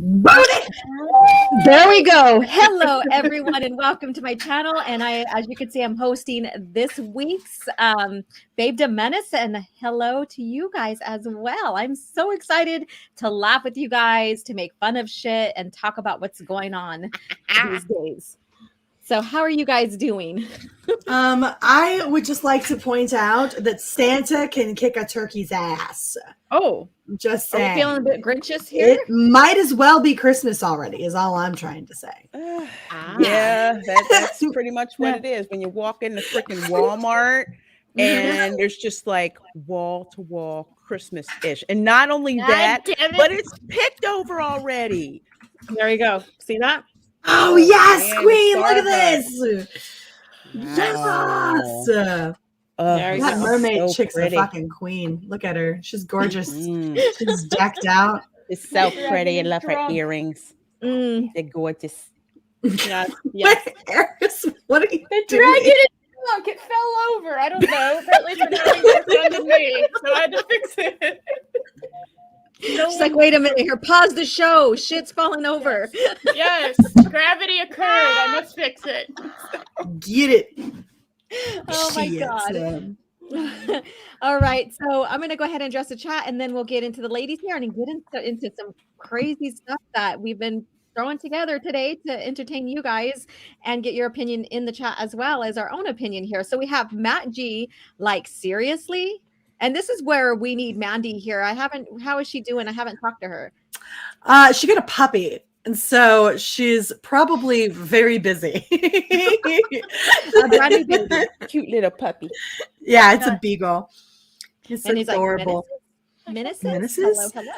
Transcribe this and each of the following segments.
There we go. Hello, everyone, and welcome to my channel. And as you can see, I'm hosting this week's Babedom Menace. And hello to you guys as well. I'm so excited to laugh with you guys, to make fun of shit, and talk about what's going on these days. So how are you guys doing? I would just like to point out that Santa can kick a turkey's ass. Oh, just saying. Are we feeling a bit Grinchish here? It might as well be Christmas already, is all I'm trying to say. Yeah, that's pretty much what it is. When you walk in the freaking Walmart and there's just like wall to wall Christmas-ish. And not only that, but it's picked over already. There you go. See that? Oh, yes, man, Queen, look at this. Wow. Yes. That mermaid chick's a fucking queen. Look at her. She's gorgeous. She's decked out. It's so pretty. I love her earrings. They're gorgeous. Yes. Wait, Eris, what are you The doing? dragon is drunk. It fell over. I don't know. Apparently, it's been having this done to me, so I had to fix it. She's like, wait a minute here. Pause the show. Shit's falling over. Yes, gravity occurred. I must fix it. Get it. Oh my God. All right. So I'm going to go ahead and address the chat, and then we'll get into the ladies here and get into some crazy stuff that we've been throwing together today to entertain you guys and get your opinion in the chat as well as our own opinion here. So we have Matt G, like, seriously? And this is where we need Mandy here. How is she doing? I haven't talked to her. She got a puppy. And so she's probably very busy. Cute little puppy. Yeah, it's a beagle. It's adorable. Like, Menaces? Hello.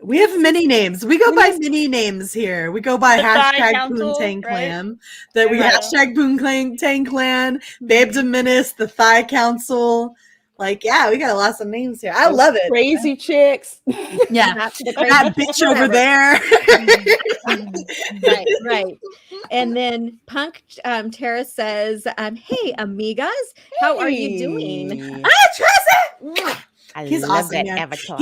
We have many names. We go by many names here. We go by The hashtag Council, Poontang right? Clan. That we hashtag Poontang Clan, Babedom Menace, the Thigh Council. Like, yeah, we got lots of names here. I love it. Crazy chicks. Yeah. That bitch over there. Right. And then Punk Tara says, hey, amigas, how are you doing? He's love awesome, that man. avatar.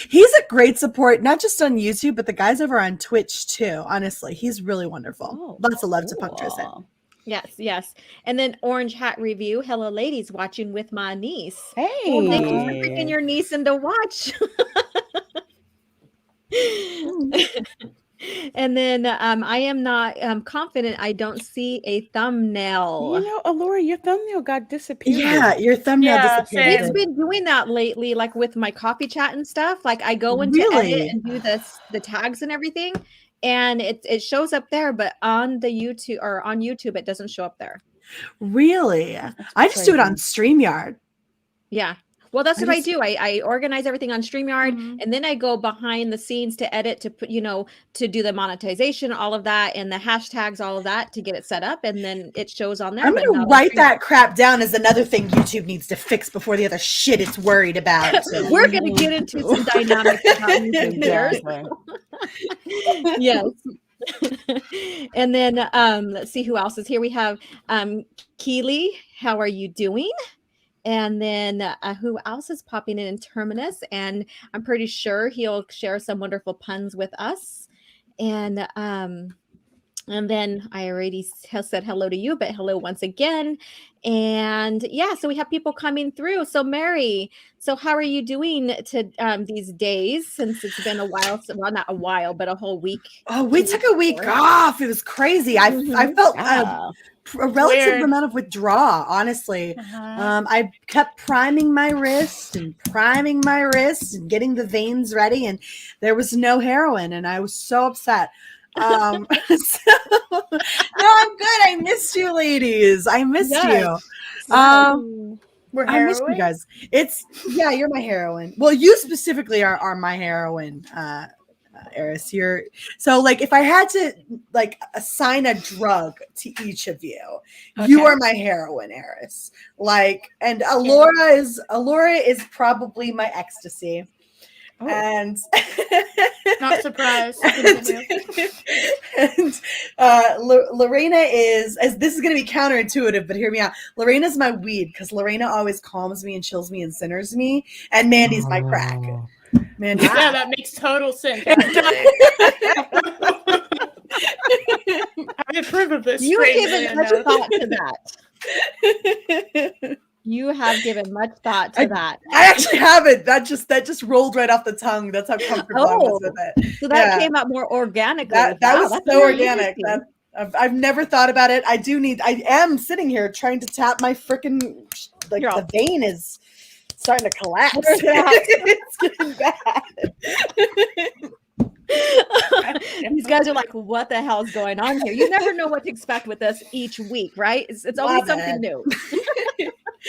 He's a great support, not just on YouTube, but the guys over on Twitch too. Honestly, he's really wonderful. Lots of love to Punk Tara. Yes. And then Orange Hat Review. Hello, ladies, watching with my niece. Hey. Well, thank you for bringing your niece in to watch. And then I am not confident. I don't see a thumbnail. You know, Alora, your thumbnail got disappeared. Yeah, your thumbnail disappeared. It's been doing that lately, like with my coffee chat and stuff. Like I go into edit and do the tags and everything. And it shows up there, but on the YouTube or on YouTube, it doesn't show up there. Really? I just do it on StreamYard. Yeah. Well, that's what I do. I organize everything on StreamYard, and then I go behind the scenes to edit, to put, to do the monetization, all of that, and the hashtags, all of that to get it set up, and then it shows on there. I'm going to write that crap down as another thing YouTube needs to fix before the other shit it's worried about. We're going to get into some dynamics about YouTube. Yes. And then let's see who else is here. We have Keely. How are you doing? And then who else is popping in Terminus? And I'm pretty sure he'll share some wonderful puns with us. And then I already said hello to you, but hello once again. And yeah, so we have people coming through. So Mary, so how are you doing these days, since it's been a while? Well, not a while, but a whole week. Oh, we took a week off. It was crazy. I felt a relative amount of withdrawal, honestly. I kept priming my wrist and getting the veins ready, and there was no heroin, and I was so upset. No, I'm good. I missed you, ladies. I missed you. I missed you guys. You're my heroine. Well, you specifically are my heroine, Eris. So like, if I had to like assign a drug to each of you, you are my heroine, Eris. Like, and Alora is probably my ecstasy. Oh. And not surprised. and Lorena is, as this is going to be counterintuitive, but hear me out. Lorena's my weed, because Lorena always calms me and chills me and centers me, and Mandy's my crack. Mandy, yeah, that makes total sense. approve of this. You strange given man, much though. thought to that. You have given much thought to that. I actually haven't. That just rolled right off the tongue. That's how comfortable I was with it. So that came out more organically. That Wow, was that's so really organic. interesting. I've never thought about it. I am sitting here trying to tap my freaking, like, the vein is starting to collapse. It's getting bad. These guys are like, what the hell's going on here? You never know what to expect with us each week, right? It's always something new.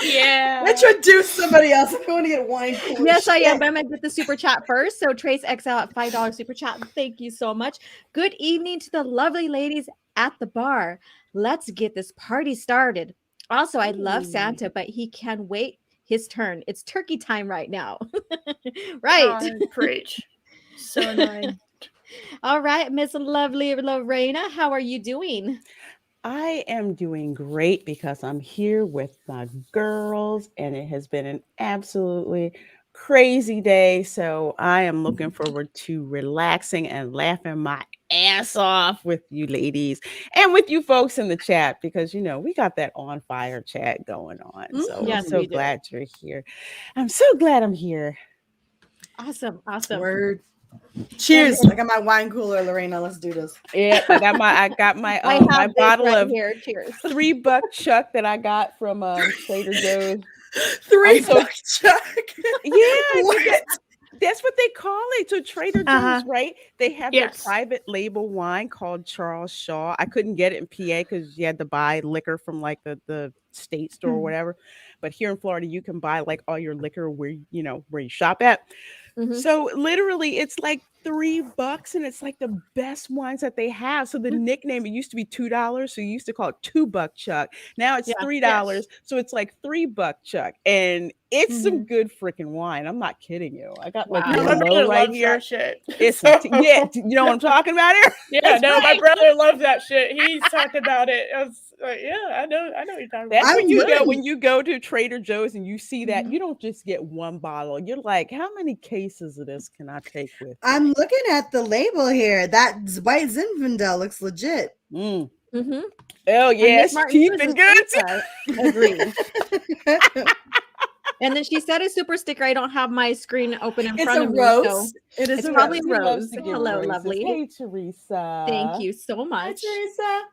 Yeah. Introduce somebody else. I'm going to get wine cooler. Yes, I am. But I'm going to get the super chat first. So Trace XL at $5 super chat. Thank you so much. Good evening to the lovely ladies at the bar. Let's get this party started. Also, I love Santa, but he can wait his turn. It's turkey time right now. Right. Oh, preach. So annoying. All right, Miss Lovely Lorena, how are you doing? I am doing great because I'm here with my girls, and it has been an absolutely crazy day. So I am looking forward to relaxing and laughing my ass off with you ladies and with you folks in the chat, because we got that on fire chat going on. So Yes, I'm so glad you're here. I'm so glad I'm here. Awesome. Word. Cheers. I got my wine cooler, Lorena. Let's do this. Yeah, I got my I have my this bottle right of here. Cheers. $3 Chuck that I got from Trader Joe's. $3 Chuck. Yeah, that's what they call it. So Trader Joe's, right? They have their Yes. private label wine called Charles Shaw. I couldn't get it in PA because you had to buy liquor from like the state store or whatever. But here in Florida, you can buy like all your liquor where you shop at. So literally it's like $3 and it's like the best wines that they have. So the nickname, it used to be $2, so you used to call it $2 Chuck. Now it's $3, so it's like $3 Chuck, and it's some good freaking wine. I'm not kidding you. I got like No, my Merlot brother right loves here. that shit. It's yeah, you know what I'm talking about here? Yeah, That's no, my right. brother loves that shit. He's talked about it. I was like, yeah, I know what you're talking That's about. when you go to Trader Joe's and you see that, you don't just get one bottle. You're like, how many cases of this can I take with? I'm looking at the label here. That white Zinfandel looks legit. Oh yeah, it's cheap and good. Agreed. And then she said a super sticker. I don't have my screen open in front of me. Rose. So It's probably She loves Rose. to give Hello, roses. lovely. Hey, Teresa. Thank you so much. Hi, Teresa.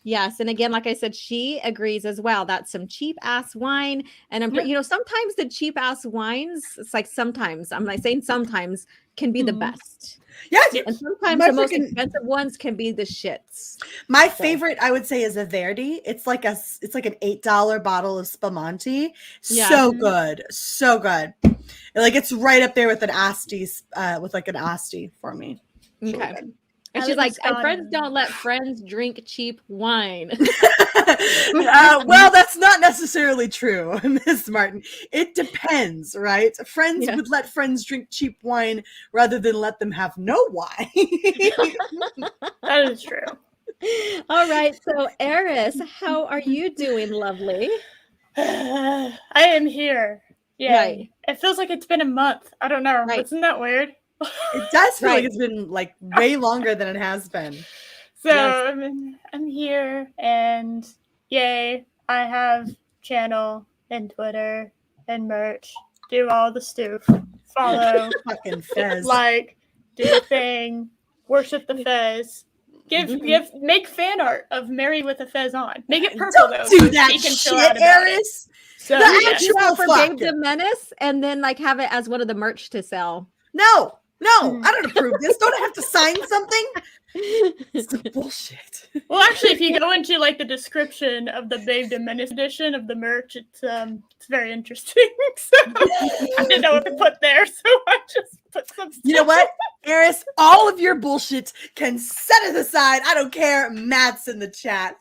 Yes, and again, like I said, she agrees as well. That's some cheap ass wine, and sometimes the cheap ass wines. It's like sometimes I'm like saying sometimes can be the best. Yes, and sometimes the most expensive ones can be the shits. My favorite, I would say, is a Verdi. It's like an $8 bottle of Spumante. So good, so good. Like it's right up there with an Asti, for me. Okay. And she's like, friends don't let friends drink cheap wine. Well, that's not necessarily true, Miss Martin. It depends, right? Friends would let friends drink cheap wine rather than let them have no wine. That is true. All right. So, Eris, how are you doing, lovely? I am here. Yeah. Right. It feels like it's been a month. I don't know. Right. Isn't that weird? It does feel like it's been like way longer than it has been. So I'm here, and yay, I have channel and Twitter and merch. Do all the stuff. Follow. Fucking Fez. Like, do the thing. Worship the Fez. Make fan art of Mary with a Fez on. Make it purple though. Do that shit, Eris. So the actual for Babedom Menace, and then like have it as one of the merch to sell. No, I don't approve this. Don't I have to sign something? It's bullshit. Well, actually, if you go into like the description of the Babedom Menace edition of the merch, it's very interesting. So I didn't know what to put there, so I just put some stuff. You know what, Eris? All of your bullshit can set it aside. I don't care. Matt's in the chat.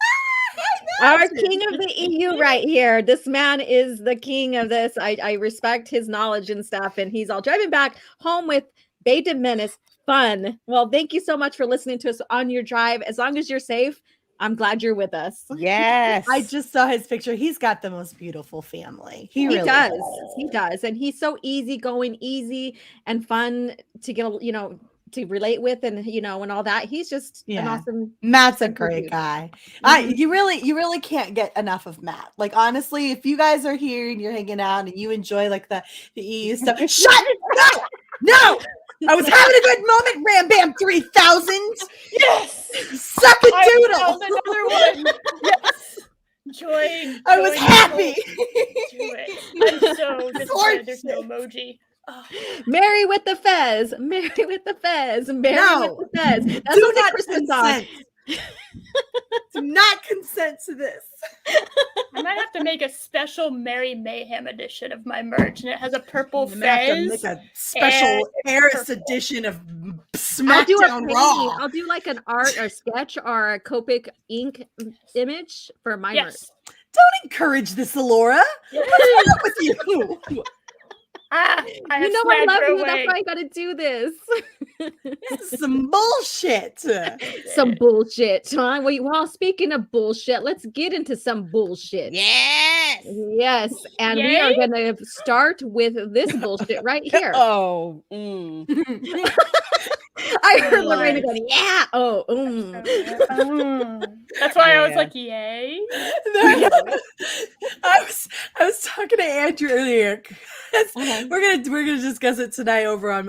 Our king of the EU right here. This man is the king of this. I respect his knowledge and stuff, and he's all driving back home with Babedom Menace. Fun. Well, thank you so much for listening to us on your drive. As long as you're safe, I'm glad you're with us. Yes. I just saw his picture. He's got the most beautiful family. He really does. He does. And he's so easygoing, easy and fun to get, to relate with, and and all that. He's just an awesome. Matt's a great guy. You really can't get enough of Matt. Like, honestly, if you guys are here and you're hanging out and you enjoy like the EU stuff, shut up! No, I was having a good moment. Ram Bam 3000. Yes, suck a doodle. Another one. Yes. Joy. I was happy. I'm so disappointed there's no emoji. Oh. Marry with the Fez. Marry with the Fez. Marry with the Fez. That's do not Christmas song. Do not consent to this. I might have to make a special Merry Mayhem edition of my merch, and it has a purple Fez. Make a special Paris edition of SmackDown Raw. I'll do like an art or sketch or a Copic ink image for my merch. Don't encourage this, Alora. What's wrong with you? I love you. That's why I got to do this. This is some bullshit. Some bullshit, huh? Well, speaking of bullshit, let's get into some bullshit. Yes. And we are going to start with this bullshit right here. I heard Lorena going, yeah. That's why I was like, yay. I was talking to Andrew earlier. We're gonna discuss it tonight over on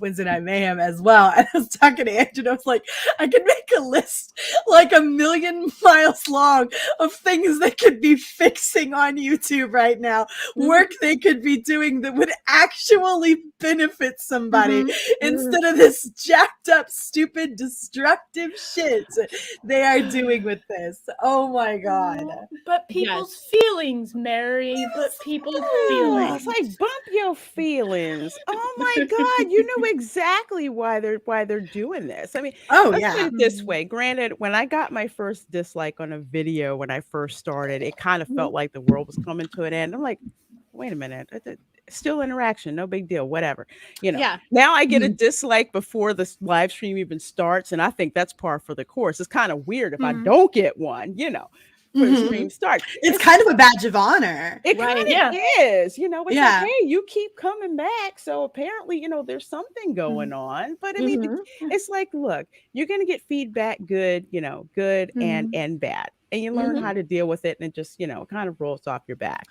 Wednesday Night Mayhem as well. And I was talking to Andrew, and I was like, I could make a list like 1,000,000 miles long of things they could be fixing on YouTube right now, work they could be doing that would actually benefit somebody instead of this jacked up, stupid, destructive shit they are doing with this. Oh my God! But people's feelings, Mary. But people's feelings. It's like bump your feelings. Oh my God! You know exactly why they're doing this. I mean, let's put it this way. Granted, when I got my first dislike on a video when I first started, it kind of felt like the world was coming to an end. I'm like, wait a minute. Still interaction, no big deal, whatever. Now I get a dislike before the live stream even starts, and I think that's par for the course. It's kind of weird if I don't get one, when the stream starts. It's kind of a badge of honor. It kind of is, it's like, hey, you keep coming back, so apparently, there's something going on. But I mean, it's like, look, you're gonna get feedback, good, good and bad, and you learn how to deal with it, and it just, kind of rolls off your back.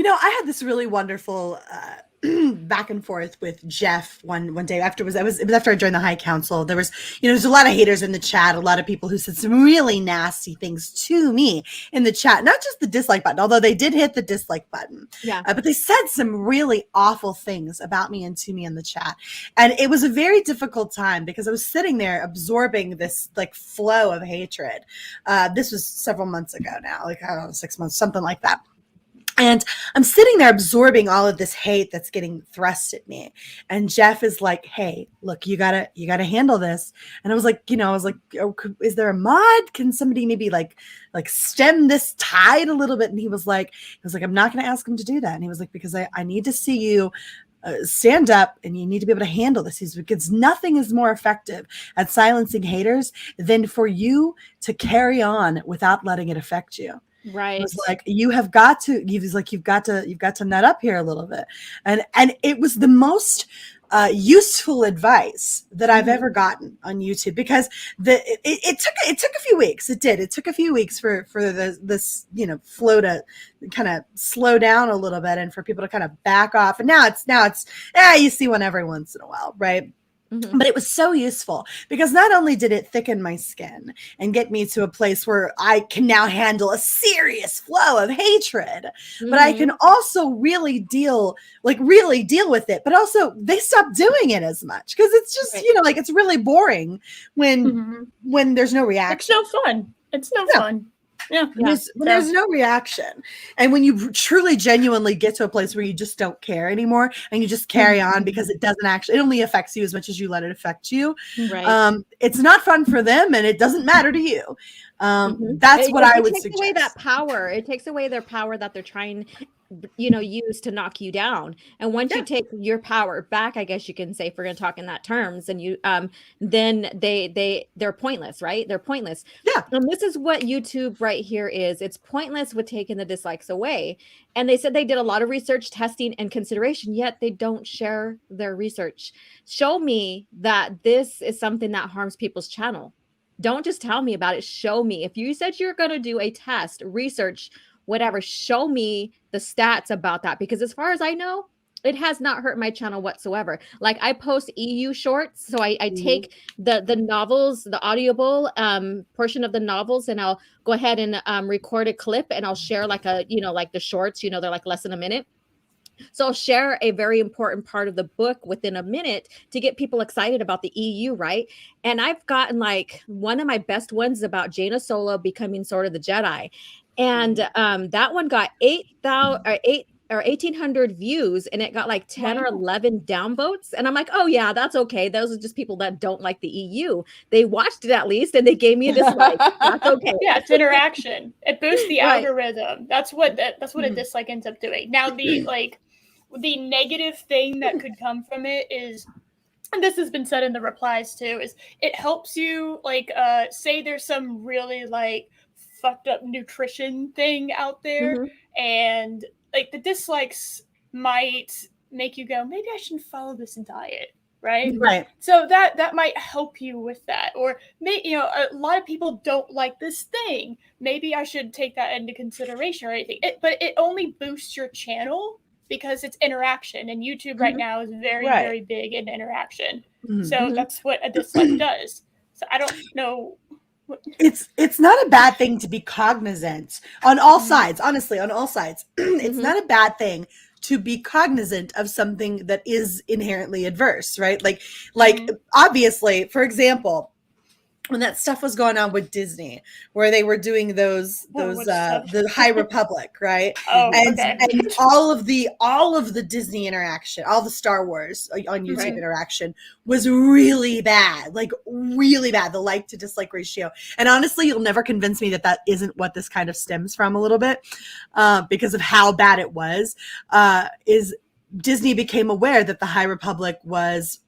I had this really wonderful back and forth with Jeff one day after it was after I joined the High Council. There was, there's a lot of haters in the chat, a lot of people who said some really nasty things to me in the chat, not just the dislike button, although they did hit the dislike button. But they said some really awful things about me and to me in the chat. And it was a very difficult time because I was sitting there absorbing this like flow of hatred. This was several months ago now, like, I don't know, 6 months, something like that. And I'm sitting there absorbing all of this hate that's getting thrust at me. And Jeff is like, hey, look, you gotta handle this. And I was like, oh, is there a mod? Can somebody maybe like stem this tide a little bit? And he was like, I'm not going to ask him to do that. And he was like, because I need to see you stand up, and you need to be able to handle this. Because nothing is more effective at silencing haters than for you to carry on without letting it affect you. Right. It was like, you've got to nut up here a little bit. And it was the most useful advice that I've ever gotten on YouTube, because it took a few weeks. It took a few weeks for this flow to kind of slow down a little bit and for people to kind of back off. And now it's you see one every once in a while, right? But it was so useful because not only did it thicken my skin and get me to a place where I can now handle a serious flow of hatred, but I can also really deal with it. But also they stopped doing it as much because it's just, it's really boring when there's no reaction. It's no fun. Yeah. There's no reaction. And when you truly genuinely get to a place where you just don't care anymore and you just carry on because it only affects you as much as you let it affect you. Right. It's not fun for them and it doesn't matter to you. That's what I would suggest. It takes away that power. It takes away their power that they're trying. use to knock you down. And once you take your power back, I guess you can say, if we're going to talk in that terms, and then they're pointless, right? They're pointless. Yeah. And this is what YouTube right here is. It's pointless with taking the dislikes away. And they said they did a lot of research, testing, and consideration, yet they don't share their research. Show me that this is something that harms people's channel. Don't just tell me about it. Show me. If you said you're going to do a test, research, whatever, show me the stats about that, because as far as I know, it has not hurt my channel whatsoever. Like, I post EU shorts, so I take the novels, the audible portion of the novels, and I'll go ahead and record a clip, and I'll share like like the shorts, they're like less than a minute. So I'll share a very important part of the book within a minute to get people excited about the EU, right? And I've gotten, like, one of my best ones about Jaina Solo becoming Sword of the Jedi. And that one got 1,800 views, and it got like 10 or 11 downvotes. And I'm like, oh yeah, that's okay. Those are just people that don't like the EU. They watched it at least, and they gave me a dislike. That's okay. Yeah, it's interaction. It boosts the algorithm. That's what a dislike ends up doing. Now, the negative thing that could come from it is, and this has been said in the replies too, is it helps you, like, say there's some really, like, fucked up nutrition thing out there, and like the dislikes might make you go, maybe I shouldn't follow this diet, right? So that might help you with that. Or a lot of people don't like this thing, maybe I should take that into consideration or anything. But it only boosts your channel because it's interaction, and YouTube right now is very very big in interaction. So that's what a dislike does. So I don't know. It's not a bad thing to be cognizant on all sides, honestly, on all sides. It's not a bad thing to be cognizant of something that is inherently adverse, right? Like obviously, for example, when that stuff was going on with Disney, where they were doing the High Republic, right? And all of the Disney interaction, all the Star Wars on YouTube interaction was really bad, like really bad. The like to dislike ratio. And honestly, you'll never convince me that isn't what this kind of stems from a little bit, because of how bad it was. Is Disney became aware that the High Republic was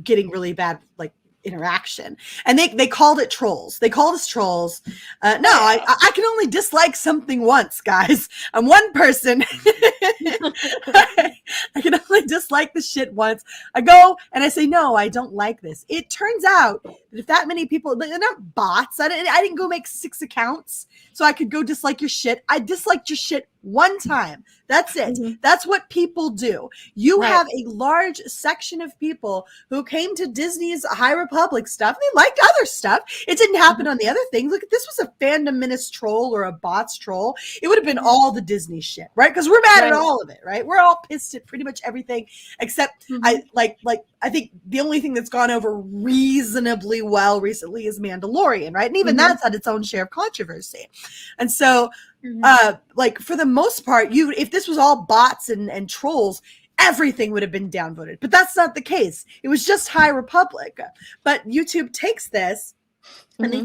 getting really bad, like, interaction, and they called it trolls. They called us trolls. I can only dislike something once, guys. I'm one person. I can only dislike the shit once. I go and I say, no, I don't like this. It turns out that if that many people, they're not bots. I didn't go make 6 accounts so I could go dislike your shit. I disliked your shit one time. That's it. That's what people do. You have a large section of people who came to Disney's High Republic stuff. They liked other stuff. It didn't happen on the other things. Look, if this was a Fandom Menace troll or a bots troll, it would have been all the Disney shit, right? Because we're mad at all of it, right? We're all pissed at pretty much everything, except I think the only thing that's gone over reasonably well recently is Mandalorian, right? And even that's had its own share of controversy. And so like, for the most part, if this was all bots and trolls, everything would have been downvoted. But that's not the case. It was just High Republic. But YouTube takes this and they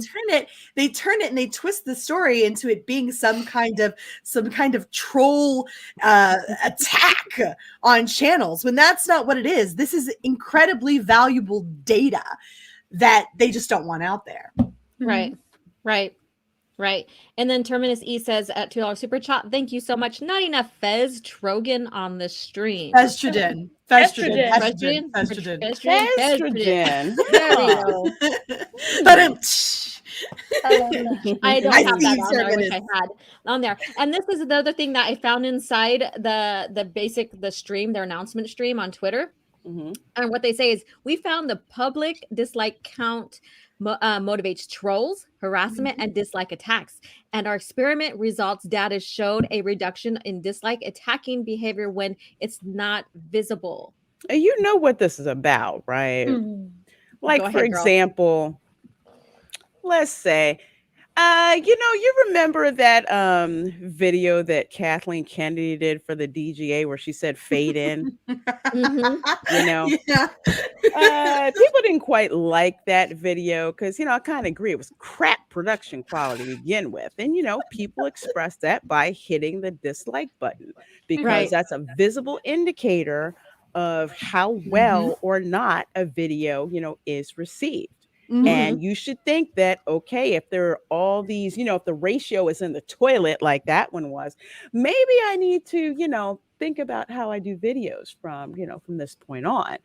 turn it and they twist the story into it being some kind of troll attack on channels, when that's not what it is. This is incredibly valuable data that they just don't want out there. Right. And then Terminus E says at $2 super chat, thank you so much. Not enough Fez Trogan on the stream. Estrogen. There we go. I don't have that on there. I wish I had on there. And this is the other thing that I found inside the stream, their announcement stream on Twitter. And what they say is, we found the public dislike count motivates trolls, harassment, and dislike attacks. And our experiment results data showed a reduction in dislike attacking behavior when it's not visible. And you know what this is about, right? Like, for example, let's say You remember that video that Kathleen Kennedy did for the DGA where she said fade in? You know, Yeah. people didn't quite like that video because, I kind of agree. It was crap production quality to begin with. And, people expressed that by hitting the dislike button because that's a visible indicator of how well or not a video, is received. And you should think that, okay, if there are all these, if the ratio is in the toilet like that one was, maybe I need to, think about how I do videos from this point on.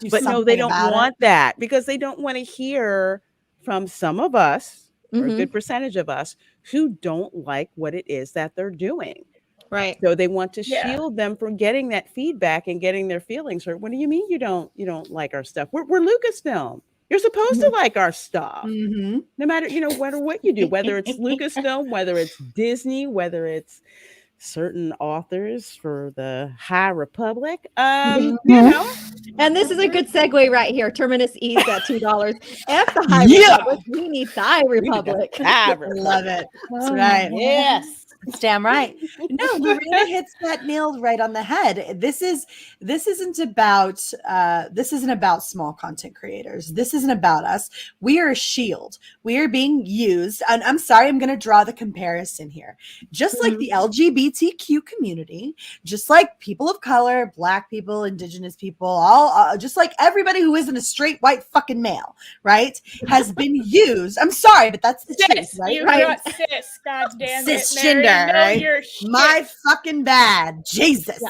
But no, they don't want that because they don't want to hear from some of us, or a good percentage of us, who don't like what it is that they're doing. Right. So they want to shield them from getting that feedback and getting their feelings hurt. What do you mean you don't like our stuff? We're Lucasfilm. You're supposed to like our stuff, no matter, what you do, whether it's Lucasfilm, whether it's Disney, whether it's certain authors for the High Republic, And this is a good segue right here. Terminus E's at $2. F the High Republic. We need Thigh Republic. Love it. That's right. Yes. It's damn right. No, Lorena hits that nailed right on the head. This isn't about small content creators. This isn't about us. We are a shield. We are being used. And I'm sorry, I'm going to draw the comparison here. Just like the LGBTQ community, just like people of color, Black people, Indigenous people, all just like everybody who isn't a straight white fucking male, right, has been used. I'm sorry, but that's the truth, right? You got cis, goddamn it, Cisgender. Right? My fucking bad. Jesus.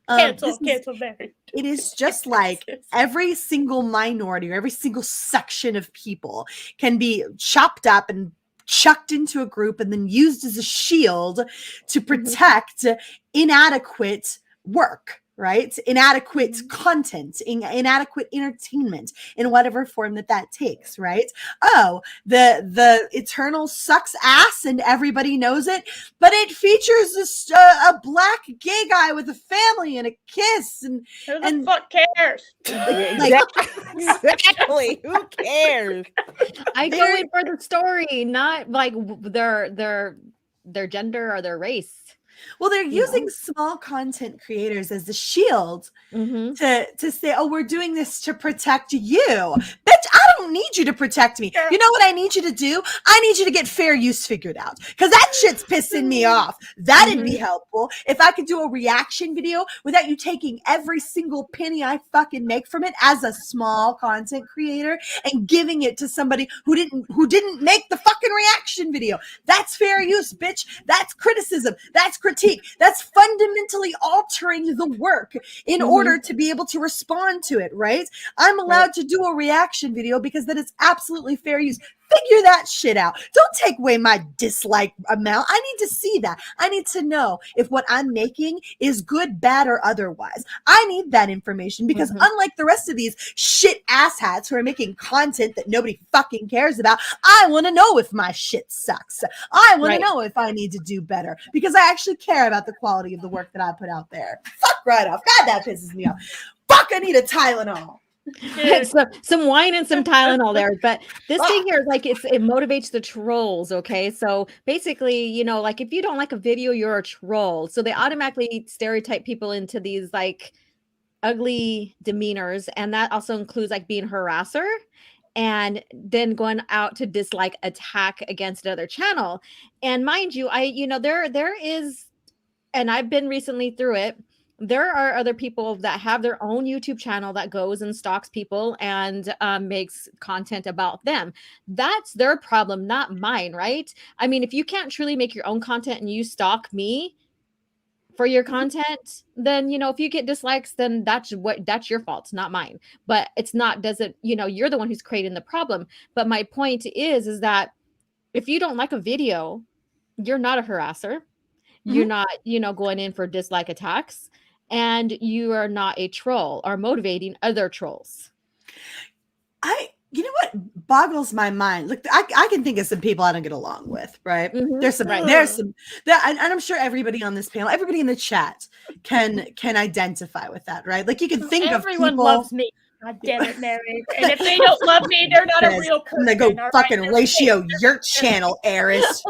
Cancel Mary. It is just like every single minority or every single section of people can be chopped up and chucked into a group and then used as a shield to protect inadequate work. Right? Inadequate content, inadequate entertainment in whatever form that takes, right? Oh, the Eternal sucks ass and everybody knows it, but it features a Black gay guy with a family and a kiss and who the fuck cares? Exactly. Who cares? I go in for the story, not like their gender or their race. Well, they're using small content creators as the shield to say, oh, we're doing this to protect you. Bitch, I don't need you to protect me. You know what I need you to do? I need you to get fair use figured out because that shit's pissing me off. That'd be helpful if I could do a reaction video without you taking every single penny I fucking make from it as a small content creator and giving it to somebody who didn't make the fucking reaction video. That's fair use, bitch. That's criticism. That's critique. That's fundamentally altering the work in order to be able to respond to it, right? I'm allowed to do a reaction video because that is absolutely fair use. Figure that shit out. Don't take away my dislike amount. I need to see that. I need to know if what I'm making is good, bad, or otherwise. I need that information because unlike the rest of these shit asshats who are making content that nobody fucking cares about, I want to know if my shit sucks. I want to know if I need to do better because I actually care about the quality of the work that I put out there. Fuck right off. God, that pisses me off. Fuck, I need a Tylenol. Some wine and some Tylenol there, but this thing here is like it motivates the trolls. Okay, so basically, like if you don't like a video, you're a troll. So they automatically stereotype people into these like ugly demeanors, and that also includes like being a harasser and then going out to dislike attack against another channel. And mind you, there is, and I've been recently through it. There are other people that have their own YouTube channel that goes and stalks people and makes content about them. That's their problem, not mine, right? I mean, if you can't truly make your own content and you stalk me for your content, then, if you get dislikes, then that's your fault, not mine. But you're the one who's creating the problem. But my point is that if you don't like a video, you're not a harasser. You're not, going in for dislike attacks. And you are not a troll or motivating other trolls. You know what boggles my mind? Look, I can think of some people I don't get along with, right? There's some, and I'm sure everybody on this panel, everybody in the chat can identify with that, right? Like you can think Everyone of people. loves me. God damn it, Mary. And if they don't love me, they're not a real person. I'm gonna go fucking ratio your channel, Eris.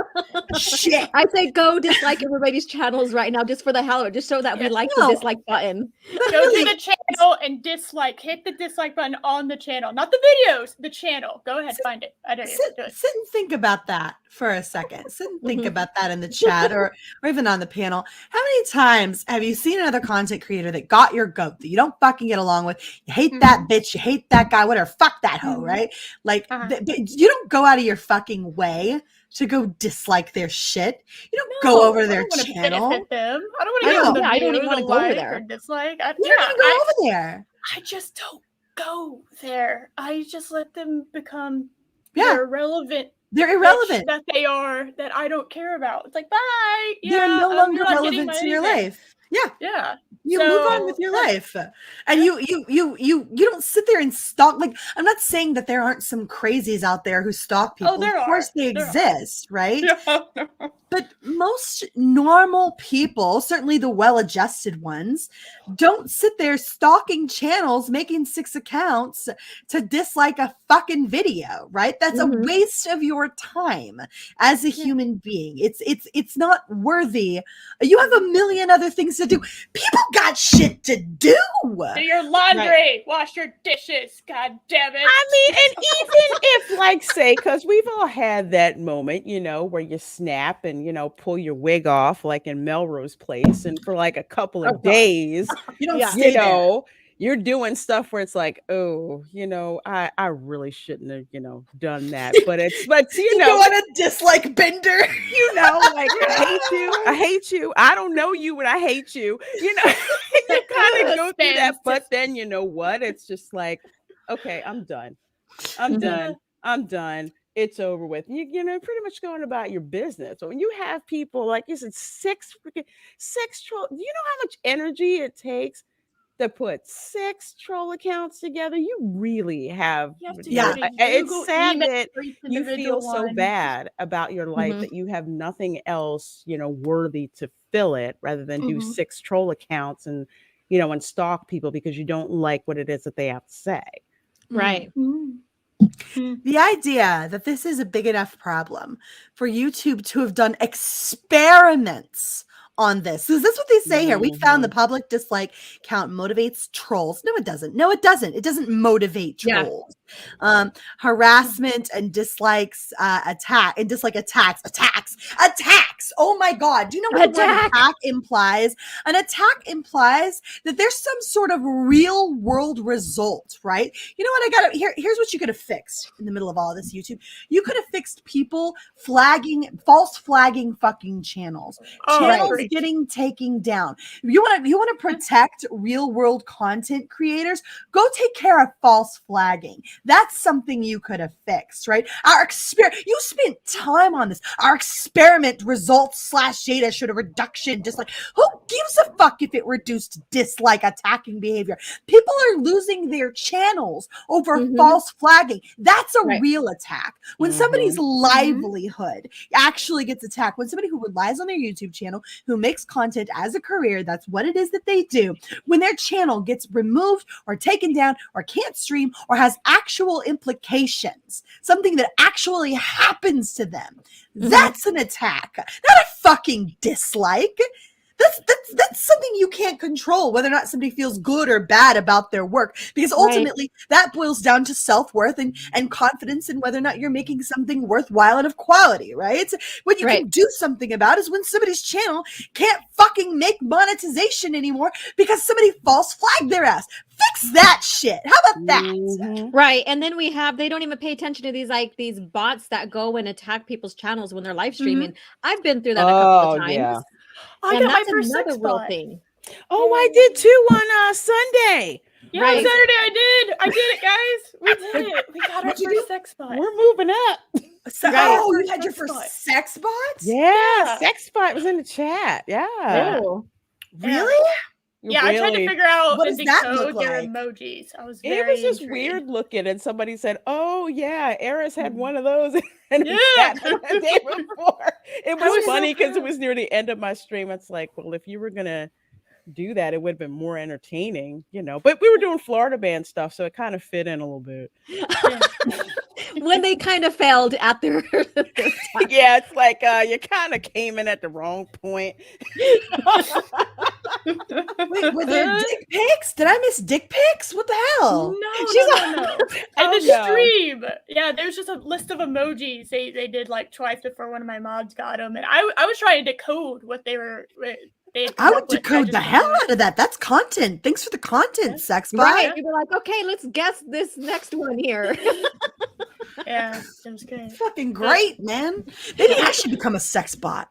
Shit. I say go dislike everybody's channels right now just for the hell of it, just so that we like the dislike button. Go to the channel and dislike. Hit the dislike button on the channel. Not the videos, the channel. Go ahead, find it. I don't Sit and think about that for a second. Sit and think about that in the chat or even on the panel. How many times have you seen another content creator that got your goat that you don't fucking get along with? You hate that bitch, you hate that guy, whatever, fuck that hoe, right? Like you don't go out of your fucking way to go dislike their shit. You don't go over their channel. Them. I don't want to go. I don't even want to go over there. Dislike. You don't even go over there. I just don't go there. I just let them become irrelevant. They're irrelevant. That they are. That I don't care about. It's like bye. They're no longer relevant to your life. Yeah. You move on with your life, and you don't sit there and stalk. Like, I'm not saying that there aren't some crazies out there who stalk people. Of course they exist, right? But most normal people, certainly the well-adjusted ones, don't sit there stalking channels, making 6 accounts to dislike a fucking video, right? That's a waste of your time as a human being. It's not worthy. You have a million other things to do. People got shit to do. Do your laundry, wash your dishes. God damn it. I mean, and even if, like, say, because we've all had that moment, where you snap and pull your wig off, like in Melrose Place, and for like a couple of days, you don't stay there. You're doing stuff where it's like, oh, I really shouldn't have, done that. But you go on a dislike bender. Like, I hate you. I don't know you, and I hate you. You kind of go through that. But then you know what? It's just like, okay, I'm done. I'm done. It's over with. You pretty much going about your business. So when you have people, like you said, 6 troll, do you know how much energy it takes to put 6 troll accounts together? You really have. It's sad that you feel so bad about your life that you have nothing else, worthy to fill it, rather than do 6 troll accounts and stalk people because you don't like what it is that they have to say. Right. The idea that this is a big enough problem for YouTube to have done experiments on this. Is this what they say here? We found the public dislike count motivates trolls. No, it doesn't. It doesn't motivate trolls. Harassment and dislikes attacks. Oh my God. Do you know what an attack implies? An attack implies that there's some sort of real world result, right? You know what? Here's what you could have fixed in the middle of all of this, YouTube. You could have fixed people false flagging fucking channels. Channels getting taken down. You want to protect real world content creators? Go take care of false flagging. That's something you could have fixed, right? You spent time on this. Our experiment results / data showed a reduction. Dislike. Who gives a fuck if it reduced dislike attacking behavior? People are losing their channels over false flagging. That's a real attack. When somebody's livelihood actually gets attacked, when somebody who relies on their YouTube channel, who makes content as a career, that's what it is that they do. When their channel gets removed or taken down or can't stream or has actual implications, something that actually happens to them, that's an attack, not a fucking dislike. That's something you can't control, whether or not somebody feels good or bad about their work, because ultimately that boils down to self-worth and confidence in whether or not you're making something worthwhile and of quality, right? What you can do something about is when somebody's channel can't fucking make monetization anymore because somebody false flagged their ass. Fix that shit. How about that? Right. And then they don't even pay attention to these bots that go and attack people's channels when they're live streaming. I've been through that a couple of times. Yeah. I got my first sex real bot. thing. Oh, I did too on Sunday. Yeah, on Saturday I did it, guys. We did it. We got our first sex bot. We're moving up. You had your first sex bot? Yeah, sex bot was in the chat. Yeah. Oh. Really? Yeah, I tried to figure out what and does that decode look their like? emojis. It was just weird looking, and somebody said, "Oh yeah, Eris had one of those." And the day before, it was funny because it was near the end of my stream. It's like, well, if you were gonna do that, it would have been more entertaining, But we were doing Florida band stuff, so it kind of fit in a little bit. When they kind of failed at their yeah, it's like you kind of came in at the wrong point. Wait, were there dick pics? Did I miss dick pics? What the hell? No. And the stream. Yeah, there's just a list of emojis. They did like twice before one of my mods got them, and I was trying to decode what they were. I would decode the hell out of that. That's content. Thanks for the content, Sexbot. Right. You were like, okay, let's guess this next one here. Yeah, it was good. Fucking great, man. Maybe I should become a Sexbot.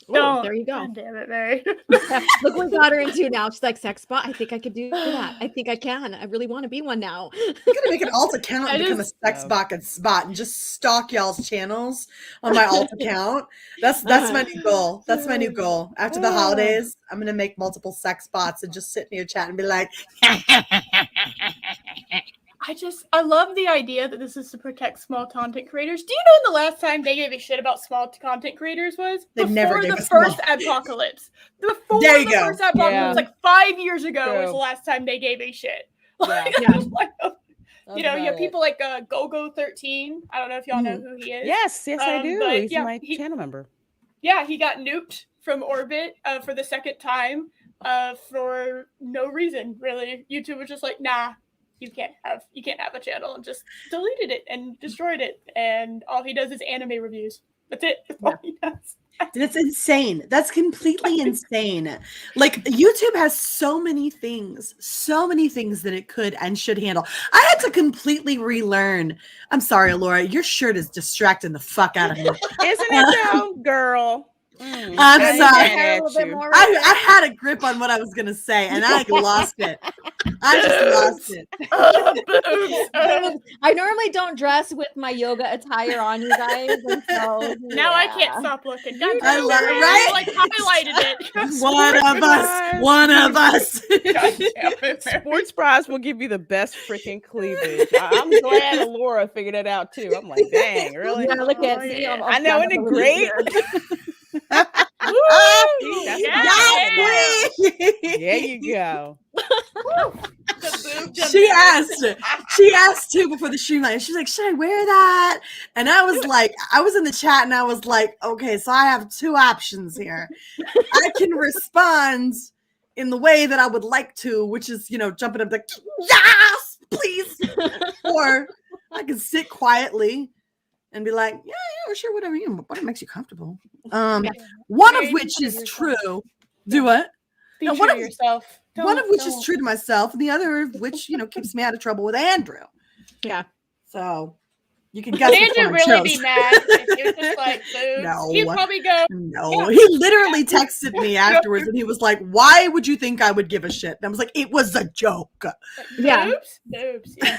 Oh, there you go. God damn it, Mary. Look what we got her into now. She's like, Sexbot, I think I could do that. I think I can. I really want to be one now. I'm gonna make an alt account and become a Sexbot and just stalk y'all's channels on my alt account. That's my new goal. That's my new goal. After the holidays, I'm gonna make multiple Sexbots and just sit in your chat and be like, I love the idea that this is to protect small content creators. Do you know when the last time they gave a shit about small content creators was? Before the first apocalypse. Before the first apocalypse, like 5 years ago was the last time they gave a shit. You have people like GoGo13. I don't know if y'all know who he is. Yes, I do. He's my channel member. Yeah, he got nuked from orbit for the second time for no reason, really. YouTube was just like, nah. You can't have a channel, and just deleted it and destroyed it. And all he does is anime reviews. That's it. That's all he does. That's insane. That's completely insane. Like YouTube has so many things that it could and should handle. I had to completely relearn. I'm sorry, Laura, your shirt is distracting the fuck out of me. Isn't it though, girl? I'm sorry. I had a grip on what I was gonna say, and I lost it. I just lost it. I normally don't dress with my yoga attire on, you guys. And so, now I can't stop looking. I love it, right? Like highlighted it. One of us. Sports bras will give you the best freaking cleavage. I'm glad Laura figured it out too. I'm like, dang, really? Yeah, look at me. I know, isn't it great? There you go. She asked too before the stream line. She's like, should I wear that? And I was like, I was in the chat and I was like, okay, so I have two options here. I can respond in the way that I would like to, which is, jumping up like, yes, please. Or I can sit quietly and be like, yeah, sure, whatever makes you comfortable. One of which is true. Do what? Be true to yourself. One of which is true to myself, and the other of which, keeps me out of trouble with Andrew. Yeah. So you can guess. Would Andrew really be mad if you were just like, boobs? No. He'd probably go. No. He literally texted me afterwards, and he was like, "Why would you think I would give a shit?" And I was like, "It was a joke." Yeah. Boobs. Yeah.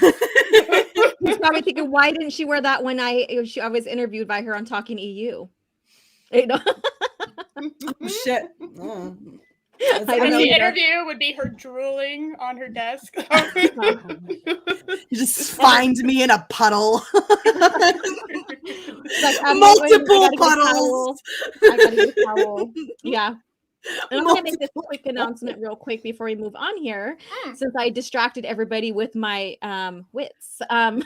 He's probably thinking, why didn't she wear that when I was interviewed by her on Talking EU? Shit. And the interview would be her drooling on her desk. You just find me in a puddle. Like, multiple puddles. I gotta get a towel. Yeah. And I'm going to make this quick announcement real quick before we move on here, since I distracted everybody with my wits. Well,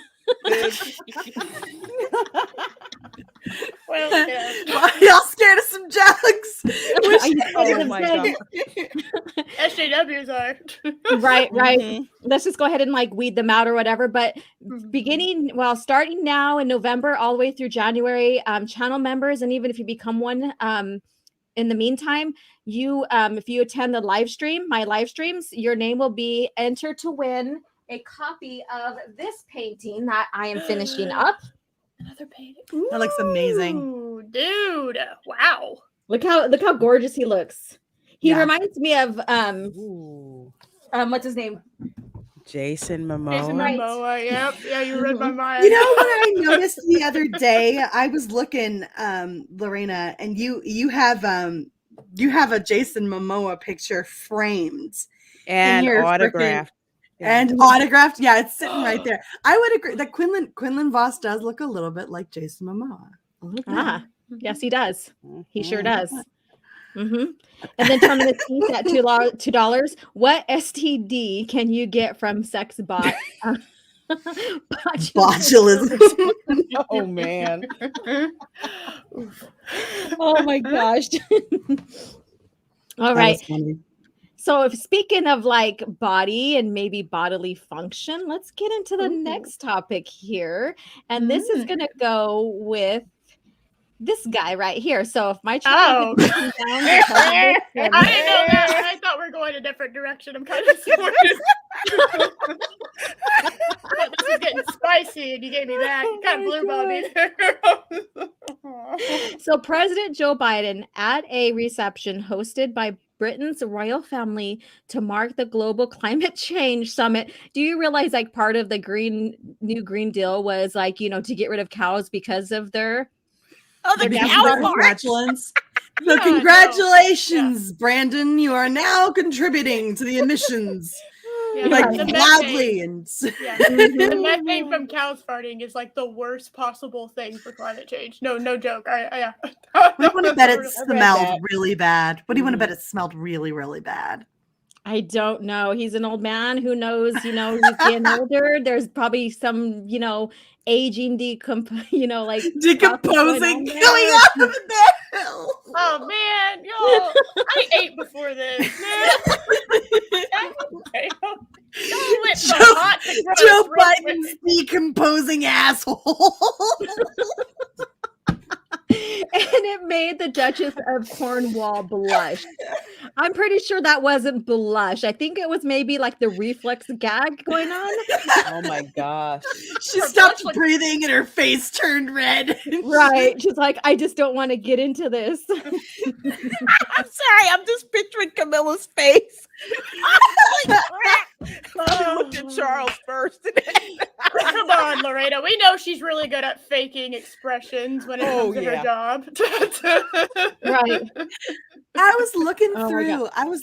yeah. Y'all scared of some jugs? Oh my god. SJWs are. Right. Mm-hmm. Let's just go ahead and weed them out or whatever. But starting now in November all the way through January, channel members, and even if you become one, in the meantime, you if you attend the my live streams, your name will be entered to win a copy of this painting that I am finishing up. Another painting. That looks amazing. Ooh, dude. Wow. Look how gorgeous he looks. He reminds me of what's his name? Jason Momoa. Jason Momoa. Yep. Yeah, you read my mind. You know what I noticed the other day? I was looking, Lorena, and you have a Jason Momoa picture framed and autographed. And autographed. Yeah, it's sitting right there. I would agree that Quinlan Voss does look a little bit like Jason Momoa. Yes, he does. He sure does. And then turning the teeth at $2. What STD can you get from sex bot? Botulism. Oh man. Oh my gosh. All right. So if speaking of like body and maybe bodily function, let's get into the next topic here. And this is going to go with this guy right here. So if my child is down, I didn't know that. I thought we were going a different direction. I'm kind of supportive. But this is getting spicy, and you gave me that. You kind of blew Bobby. So President Joe Biden at a reception hosted by Britain's royal family to mark the global climate change summit. Do you realize like part of the new Green Deal was like, to get rid of cows because of their congratulations. So congratulations, Brandon. You are now contributing to the emissions. Loudly and the methane from cows farting is like the worst possible thing for climate change. No joke. What do you want to bet it smelled really bad? What do you want to bet it smelled really, really bad? I don't know. He's an old man. Who knows? He's getting older. There's probably some, aging, decomposing going on of the Oh man, I ate before this. Joe Biden's decomposing asshole. And it made the Duchess of Cornwall blush. I'm pretty sure that wasn't blush. I think it was maybe like the reflex gag going on. Oh my gosh. She stopped breathing and her face turned red. Right. She's like, I just don't want to get into this. I'm sorry. I'm just picturing Camilla's face. I looked at Charles first. Come on, Lorena. We know she's really good at faking expressions when it comes to her job. Right. I was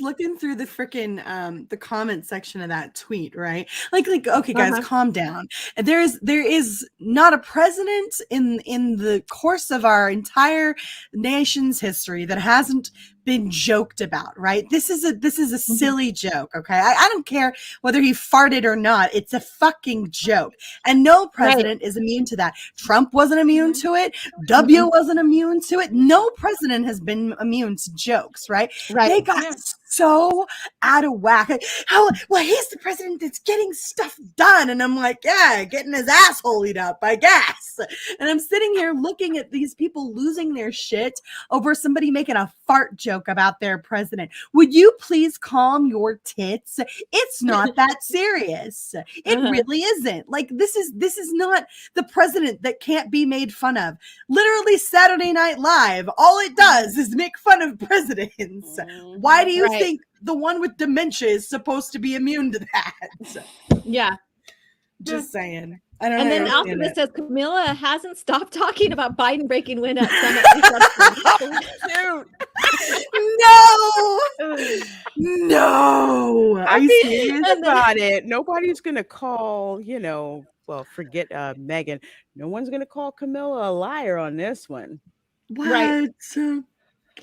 looking through the freaking the comment section of that tweet, right? Like okay guys, calm down. There is not a president in the course of our entire nation's history that hasn't been joked about, right? This is a silly joke, okay? I don't care whether he farted or not. It's a fucking joke. And no president is immune to that. Trump wasn't immune to it. W wasn't immune to it. No president has been immune to jokes, right? They got so out of whack. He's the president that's getting stuff done. And I'm like, getting his asshole eat up, I guess. And I'm sitting here looking at these people losing their shit over somebody making a fart joke about their president. Would you please calm your tits? It's not that serious. It really isn't. Like this is not the president that can't be made fun of. Literally Saturday Night Live, all it does is make fun of presidents. Why do you think the one with dementia is supposed to be immune to that? Yeah. Just saying. I don't and then also this says Camilla hasn't stopped talking about Biden breaking wind at Summit. No. Are you serious about it? Nobody's gonna call, forget Megan. No one's gonna call Camilla a liar on this one. What? Right.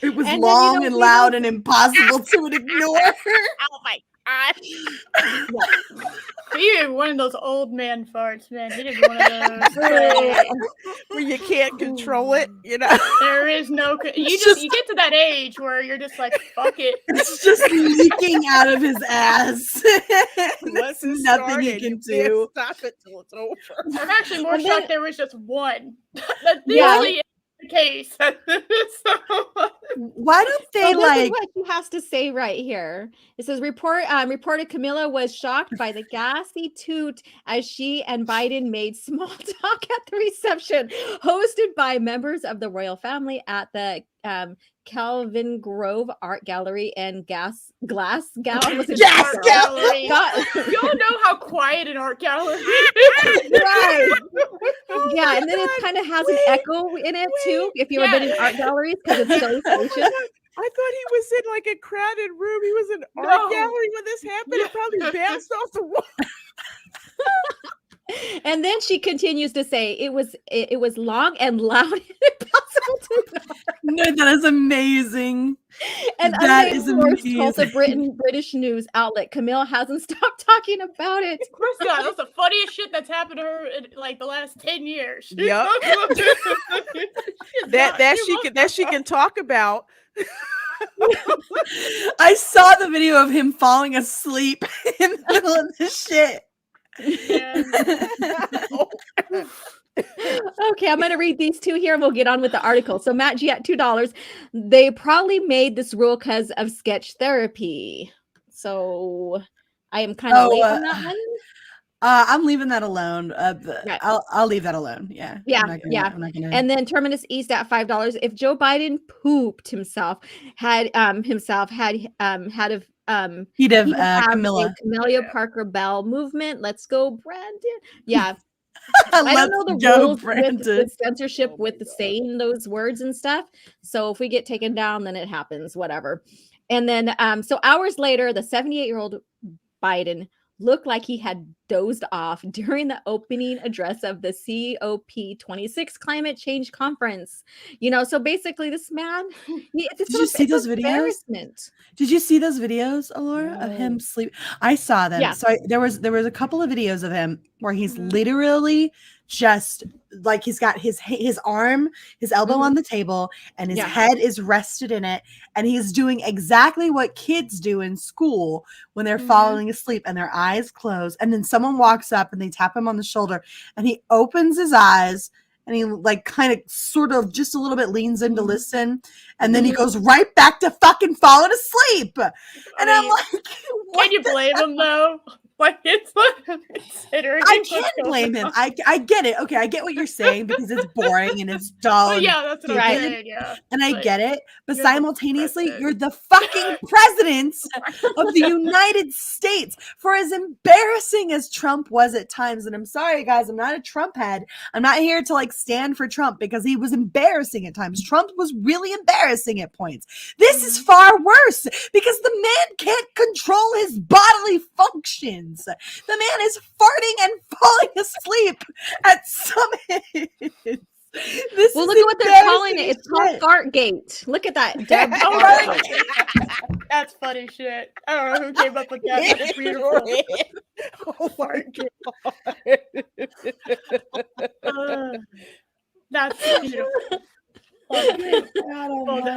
It was long and loud and impossible to ignore. Oh my gosh. He did one of those old man farts, man. He did one of those where you can't control it, There is no you get to that age where you're just like, fuck it. It's just leaking out of his ass. There's nothing he can do. Stop it till it's over. I'm actually more shocked there was just one. That's usually the case. Why don't they this is what she has to say right here. It says reported Camilla was shocked by the gassy toot as she and Biden made small talk at the reception hosted by members of the royal family at the Calvin Grove Art Gallery and Glass Gallery. Yes, gallery. Y'all know how quiet an art gallery is. Right. Yeah, and then it kind of has an echo in it too, if you've been in art galleries, because it's so spacious. I thought he was in like a crowded room. He was in an art gallery when this happened. It probably bounced off the wall. And then she continues to say it was long and loud and impossible to ignore. No, that is amazing. And That unnamed is source told the amazing. British news outlet Camille hasn't stopped talking about it. Of course not. That's the funniest shit that's happened to her in like the last 10 years. Yep. that she can talk about. I saw the video of him falling asleep in the middle of the shit. Okay, I'm going to read these two here and we'll get on with the article. So Matt G at $2. They probably made this rule because of sketch therapy. So I am kind of late on that one. I'm leaving that alone. Right. I'll leave that alone. Yeah. I'm not gonna... And then Terminus East at $5. If Joe Biden pooped himself, had Camilla. Camellia Parker Bell movement. Let's go, Brandon. Yeah. I don't know the rules with censorship with saying those words and stuff. So if we get taken down, then it happens, whatever. And then so hours later, the 78-year-old Biden looked like he had dozed off during the opening address of the COP26 climate change conference. You know, so basically this man, did you see those videos? Did you see those videos, Alora, of him sleep? I saw them. Yeah. So there was a couple of videos of him where he's literally just like he's got his arm, his elbow on the table, and his head is rested in it, and he's doing exactly what kids do in school when they're falling asleep and their eyes close, and then someone walks up and they tap him on the shoulder and he opens his eyes and he like kind of sort of just a little bit leans in to listen, and then he goes right back to fucking falling asleep. And I'm like, can you blame him though? Like it's I can't blame him. I get it. Okay, I get what you're saying because it's boring and it's dull. Well, yeah, that's what I'm saying. Yeah, and I get it. But simultaneously, you're the fucking president of the United States. For as embarrassing as Trump was at times, and I'm sorry, guys, I'm not a Trump head. I'm not here to like stand for Trump because he was embarrassing at times. Trump was really embarrassing at points. This is far worse because the man can't control his bodily functions. The man is farting and falling asleep at summits. Well, look at what they're calling it. It's called Fartgate. Look at that. Deb. That's funny shit. I don't know who came up with that. That's beautiful. Oh my God. That's beautiful.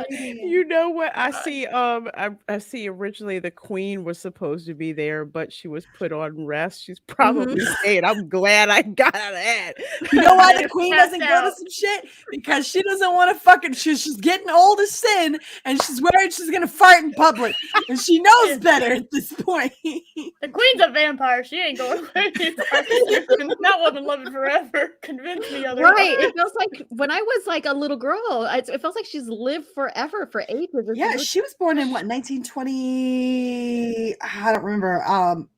You know what I see? I see. Originally, the Queen was supposed to be there, but she was put on rest. She's probably saying, "I'm glad I got out of that." You know why the Queen doesn't go to some shit? Because she doesn't want to fucking. She's getting old as sin, and she's worried she's gonna fart in public, and she knows better at this point. The Queen's a vampire. She ain't going away. That woman living forever. Convince me otherwise. Right. It feels like when I was like a little girl. It feels like she's lived forever for ages. Yeah, she was born in what 1920. I don't remember.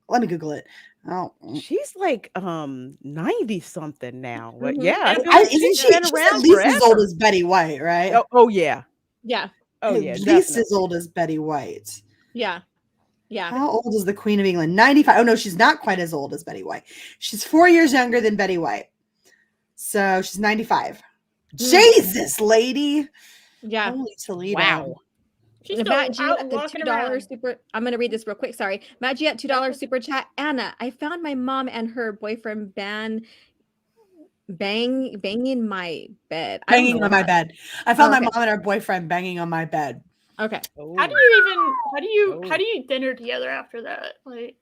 Let me Google it. Oh, she's like 90 something now. But isn't she at least as old as Betty White, right? Oh yeah. Yeah. Oh yeah. At least as old as Betty White. Yeah. Yeah. How old is the Queen of England? 95. Oh no, she's not quite as old as Betty White. She's 4 years younger than Betty White. So she's 95. Jesus, lady. Yeah. Holy Toledo. Wow. She's Matt G at the $2 around. super. I'm gonna read this real quick. Sorry. Matt G at $2 super chat. Anna, I found my mom and her boyfriend banging my bed. Banging on my bed. I found my mom and her boyfriend banging on my bed. Okay. How do you eat dinner together after that? Like,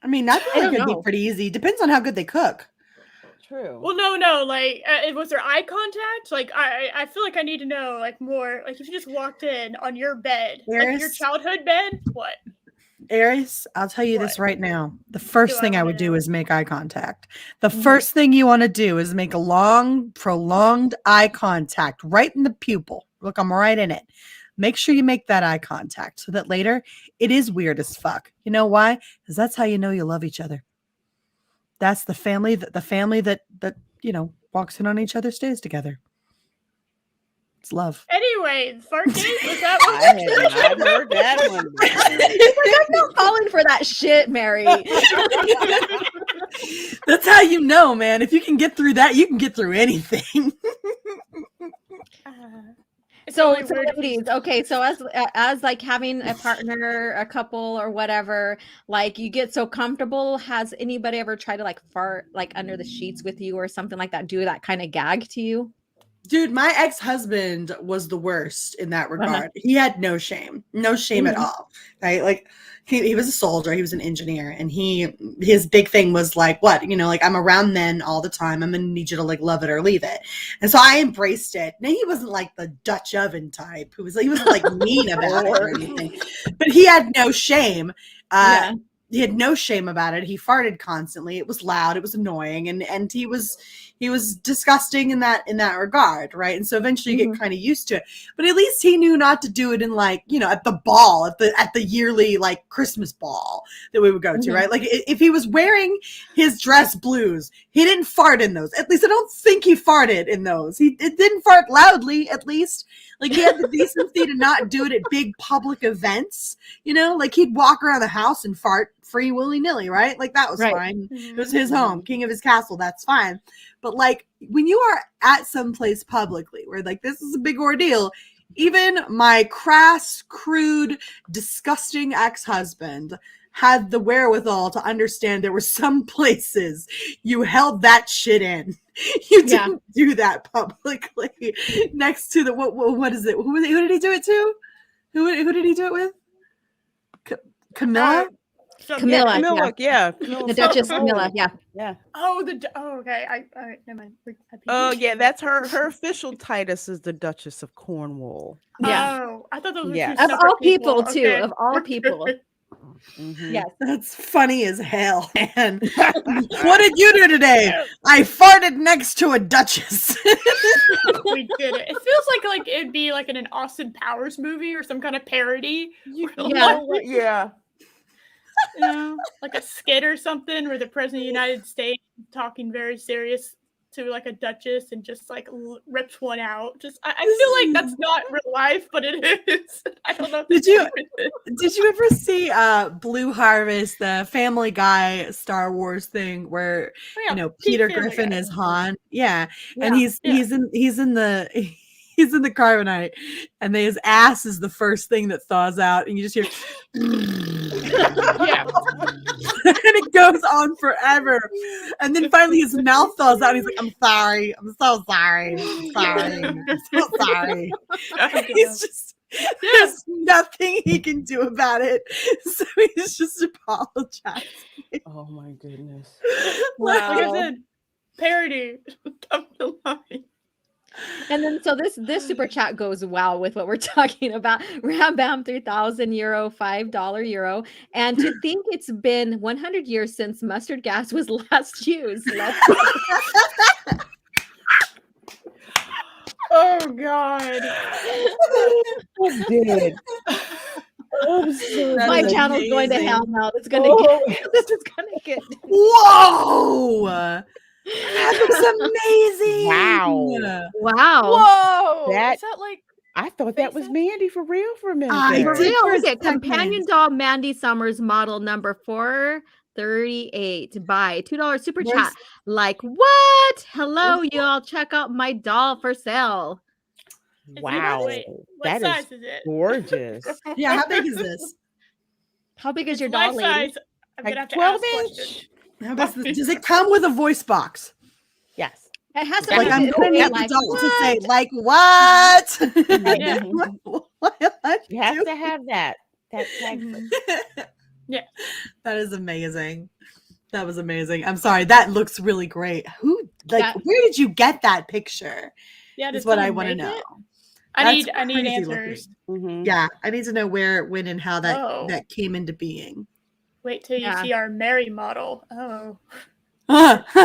I mean, that could be pretty easy. Depends on how good they cook. True. Well, no. Like, was there eye contact? Like, I feel like I need to know, like, more. Like, if you just walked in on your bed, Aris, like your childhood bed, what? Aris, I'll tell you this right now. The first thing I would do is make eye contact. The first thing you want to do is make a long, prolonged eye contact right in the pupil. Look, I'm right in it. Make sure you make that eye contact so that later it is weird as fuck. You know why? Because that's how you know you love each other. That's the family that you know walks in on each other, stays together. It's love. Anyway, Fartgate, was that one? I had not heard that one. I'm not falling for that shit, Mary. That's how you know, man. If you can get through that, you can get through anything. So, really weird if you- ladies, okay, so as like having a partner, a couple or whatever, like you get so comfortable, has anybody ever tried to like fart like under the sheets with you or something like that, do that kind of gag to you? Dude, my ex-husband was the worst in that Uh-huh. regard. He had no shame at all. Right? Like he was a soldier, he was an engineer, and his big thing was like, what, like, I'm around men all the time. I'm gonna need you to like love it or leave it. And so I embraced it. Now he wasn't like the Dutch oven type he wasn't like mean about it or anything, but he had no shame. Yeah. He had no shame about it. He farted constantly. It was loud. It was annoying, and he was disgusting in that regard, right? And so eventually you get kind of used to it. But at least he knew not to do it in like, at the ball, at the yearly like Christmas ball that we would go to, right? Like if he was wearing his dress blues, he didn't fart in those. At least I don't think he farted in those. It didn't fart loudly, at least. Like he had the decency to not do it at big public events, like he'd walk around the house and fart free willy-nilly, right? Like that was fine. It was his home, king of his castle, that's fine. But like when you are at some place publicly where like this is a big ordeal, even my crass, crude, disgusting ex-husband had the wherewithal to understand there were some places you held that shit in. You didn't do that publicly next to the what is it? Who did he do it to? Who did he do it with? Camilla? Camilla, yeah. The Duchess Camilla, yeah. Okay. Never mind. Oh, yeah, that's her official Titus is the Duchess of Cornwall. Yeah. Oh, I thought those were two Of separate all people, okay. too. Of all people. Yes, that's funny as hell, man. What did you do today? I farted next to a duchess. We did it. It feels like it'd be like in an Austin Powers movie or some kind of parody. Yeah. Like a skit or something where the president of the United States is talking very serious to like a duchess and just like rips one out. I feel like that's not real life, but it is. I don't know. Did you ever see Blue Harvest, the Family Guy Star Wars thing where Peter Griffin is Han? Yeah. And he's in the carbonite, and his ass is the first thing that thaws out, and you just hear and it goes on forever, and then finally his mouth thaws out and he's like, I'm sorry, I'm so sorry, I'm so sorry. He's just there's nothing he can do about it, so he's just apologizing. Oh my goodness. Wow. Like I said, parody. Top the line. And then so this super chat goes wow with what we're talking about. Ram Bam 3,000 euro, $5 euro. And to think it's been 100 years since mustard gas was last used. Oh God. I did. My channel's going to hell now. It's gonna get Whoa! That looks amazing. Wow. Whoa. That, is that like I thought that was Mandy for real for a minute. For real. Look at companion doll Mandy Summers model number 438 by $2 super chat. Like what? Hello, y'all. Check out my doll for sale. Wow. What size is it? Gorgeous. Yeah, how big is this? How big is your doll, lady? Size. I'm gonna have to 12 ask inch. Does it come with a voice box? Yes. It has to Like I'm gonna need the doll to say, like what? You have to have that. Yeah. That is amazing. That was amazing. I'm sorry. That looks really great. Where did you get that picture? Yeah, is what I want to know. I need answers. Mm-hmm. Yeah, I need to know where, when, and how that came into being. Wait till you see our Mary model. Oh. That's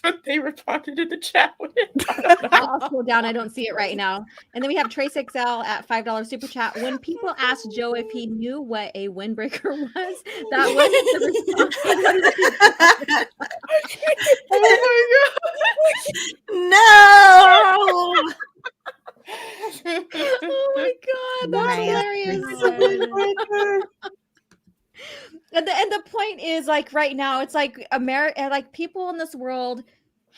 what they responded in the chat with. I'll scroll down. I don't see it right now. And then we have Trace XL at $5 super chat. When people asked Joe if he knew what a windbreaker was, that wasn't the response. Oh my god! No. Oh my god, that's hilarious. And the point is, like, right now, it's like America, like people in this world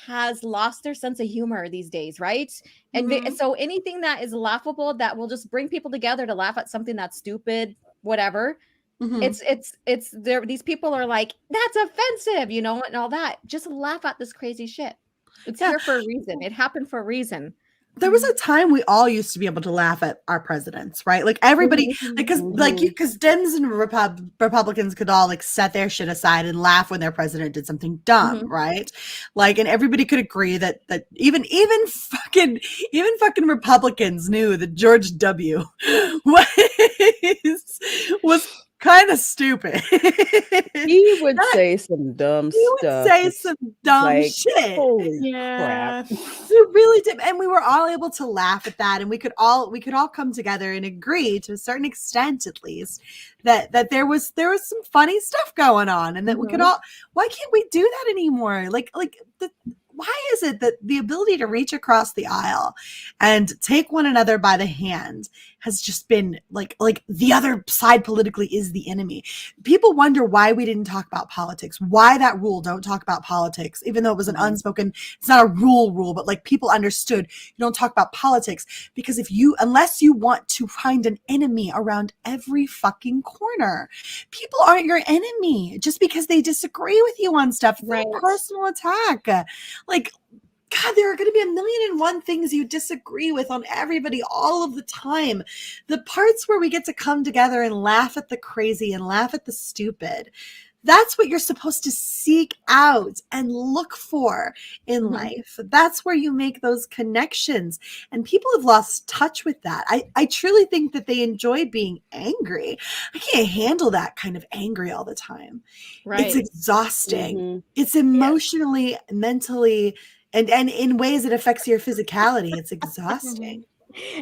has lost their sense of humor these days, right? And so anything that is laughable that will just bring people together to laugh at something that's stupid, whatever. It's there. These people are like, that's offensive, and all that. Just laugh at this crazy shit. It's here for a reason. It happened for a reason. There was a time we all used to be able to laugh at our presidents, right? Like everybody, because Dems and Republicans could all like set their shit aside and laugh when their president did something dumb, right? Like, and everybody could agree that even fucking Republicans knew that George W. was kind of stupid. He would say some dumb stuff. He would say some dumb shit. Holy crap. He really did. And we were all able to laugh at that. And we could all come together and agree, to a certain extent at least, that there was some funny stuff going on, and that we could all, why can't we do that anymore? Why is it that the ability to reach across the aisle and take one another by the hand has just been like the other side politically is the enemy? People wonder why we didn't talk about politics, why that rule, don't talk about politics, even though it was an unspoken, it's not a rule, but like people understood you don't talk about politics, because unless you want to find an enemy around every fucking corner, people aren't your enemy just because they disagree with you on stuff. It's a personal attack. Like, God, there are going to be 1,000,001 things you disagree with on everybody all of the time. The parts where we get to come together and laugh at the crazy and laugh at the stupid, that's what you're supposed to seek out and look for in life. That's where you make those connections. And people have lost touch with that. I truly think that they enjoy being angry. I can't handle that kind of angry all the time. Right. It's exhausting. It's emotionally, mentally, and in ways it affects your physicality. It's exhausting.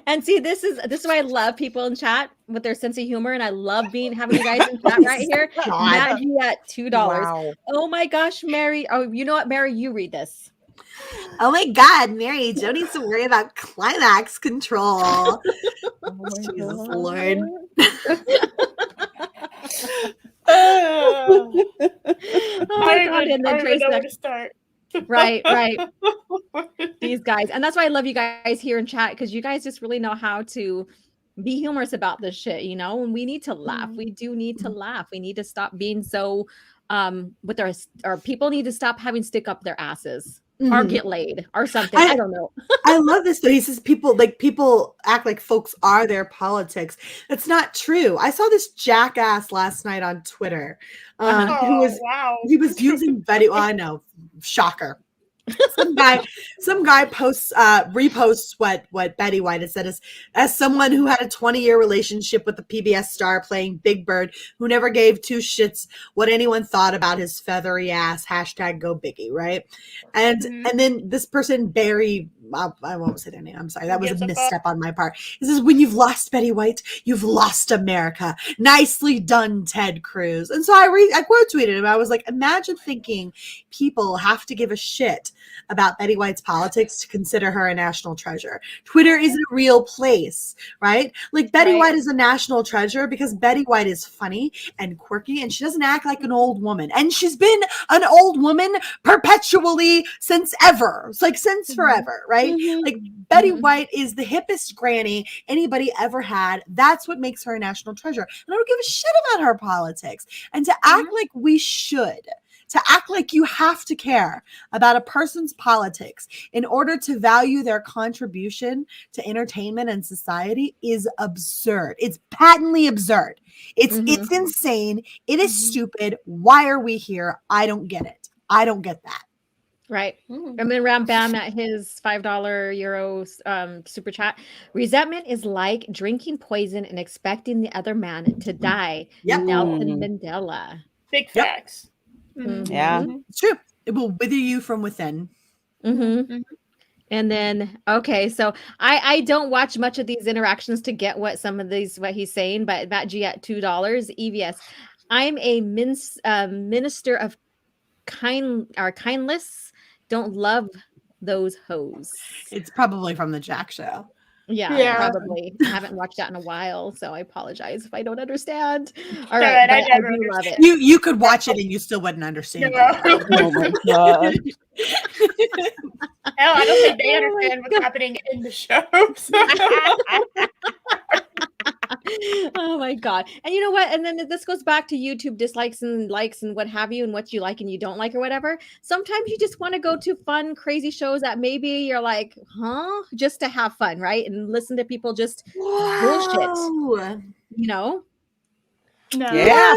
And see, this is why I love people in chat with their sense of humor, and I love having you guys in chat right here. Maggie at $2. Wow. Oh my gosh, Mary. Oh, you know what, Mary? You read this. Oh my God, Mary, you don't need to worry about climax control. Oh Jesus Lord. Oh my God, and then Trace know where to start. Right. These guys. And that's why I love you guys here in chat, because you guys just really know how to be humorous about this shit, and we need to laugh. We do need to laugh. We need to stop being so with our people need to stop having stick up their asses or get laid or something. I don't know. I love this though. He says people act like folks are their politics. That's not true. I saw this jackass last night on Twitter. He was using Betty. Well, I know, shocker. Some guy reposts what Betty White had said as someone who had a 20-year relationship with the PBS star playing Big Bird, who never gave two shits what anyone thought about his feathery ass. #GoBiggie, right? And then this person, Barry, I won't say their name. I'm sorry. That was a misstep on my part. He says, when you've lost Betty White, you've lost America. Nicely done, Ted Cruz. And so I quote tweeted him. I was like, imagine thinking people have to give a shit about Betty White's politics to consider her a national treasure. Twitter isn't a real place, right? Like Betty White is a national treasure because Betty White is funny and quirky, and she doesn't act like an old woman. And she's been an old woman perpetually since ever. It's like since forever, right? Like Betty White is the hippest granny anybody ever had. That's what makes her a national treasure. And I don't give a shit about her politics. And to act like we should, to act like you have to care about a person's politics in order to value their contribution to entertainment and society is absurd. It's patently absurd. It's insane. It is stupid. Why are we here? I don't get it. I don't get that. Right. And then Ram Bam at his €5 super chat. Resentment is like drinking poison and expecting the other man to die. Nelson Mandela. Big facts. Yeah, it's true. It will wither you from within. And then, okay, so I don't watch much of these interactions to get what he's saying, but Matt G at $2, EVS. I'm a minister of kindness. Don't love those hoes. It's probably from the Jack show. Yeah, probably. I haven't watched that in a while, so I apologize if I don't understand. All All right, right, I but I never do love it. You could watch it and you still wouldn't understand it. Oh my god. Hell, I don't think they understand what's happening in the show. Oh my god. And you know what? And then this goes back to YouTube dislikes and likes and what have you, and what you like and you don't like or whatever. Sometimes you just want to go to fun, crazy shows that maybe you're like, huh? Just to have fun, right? And listen to people just bullshit. You know? No. Yeah.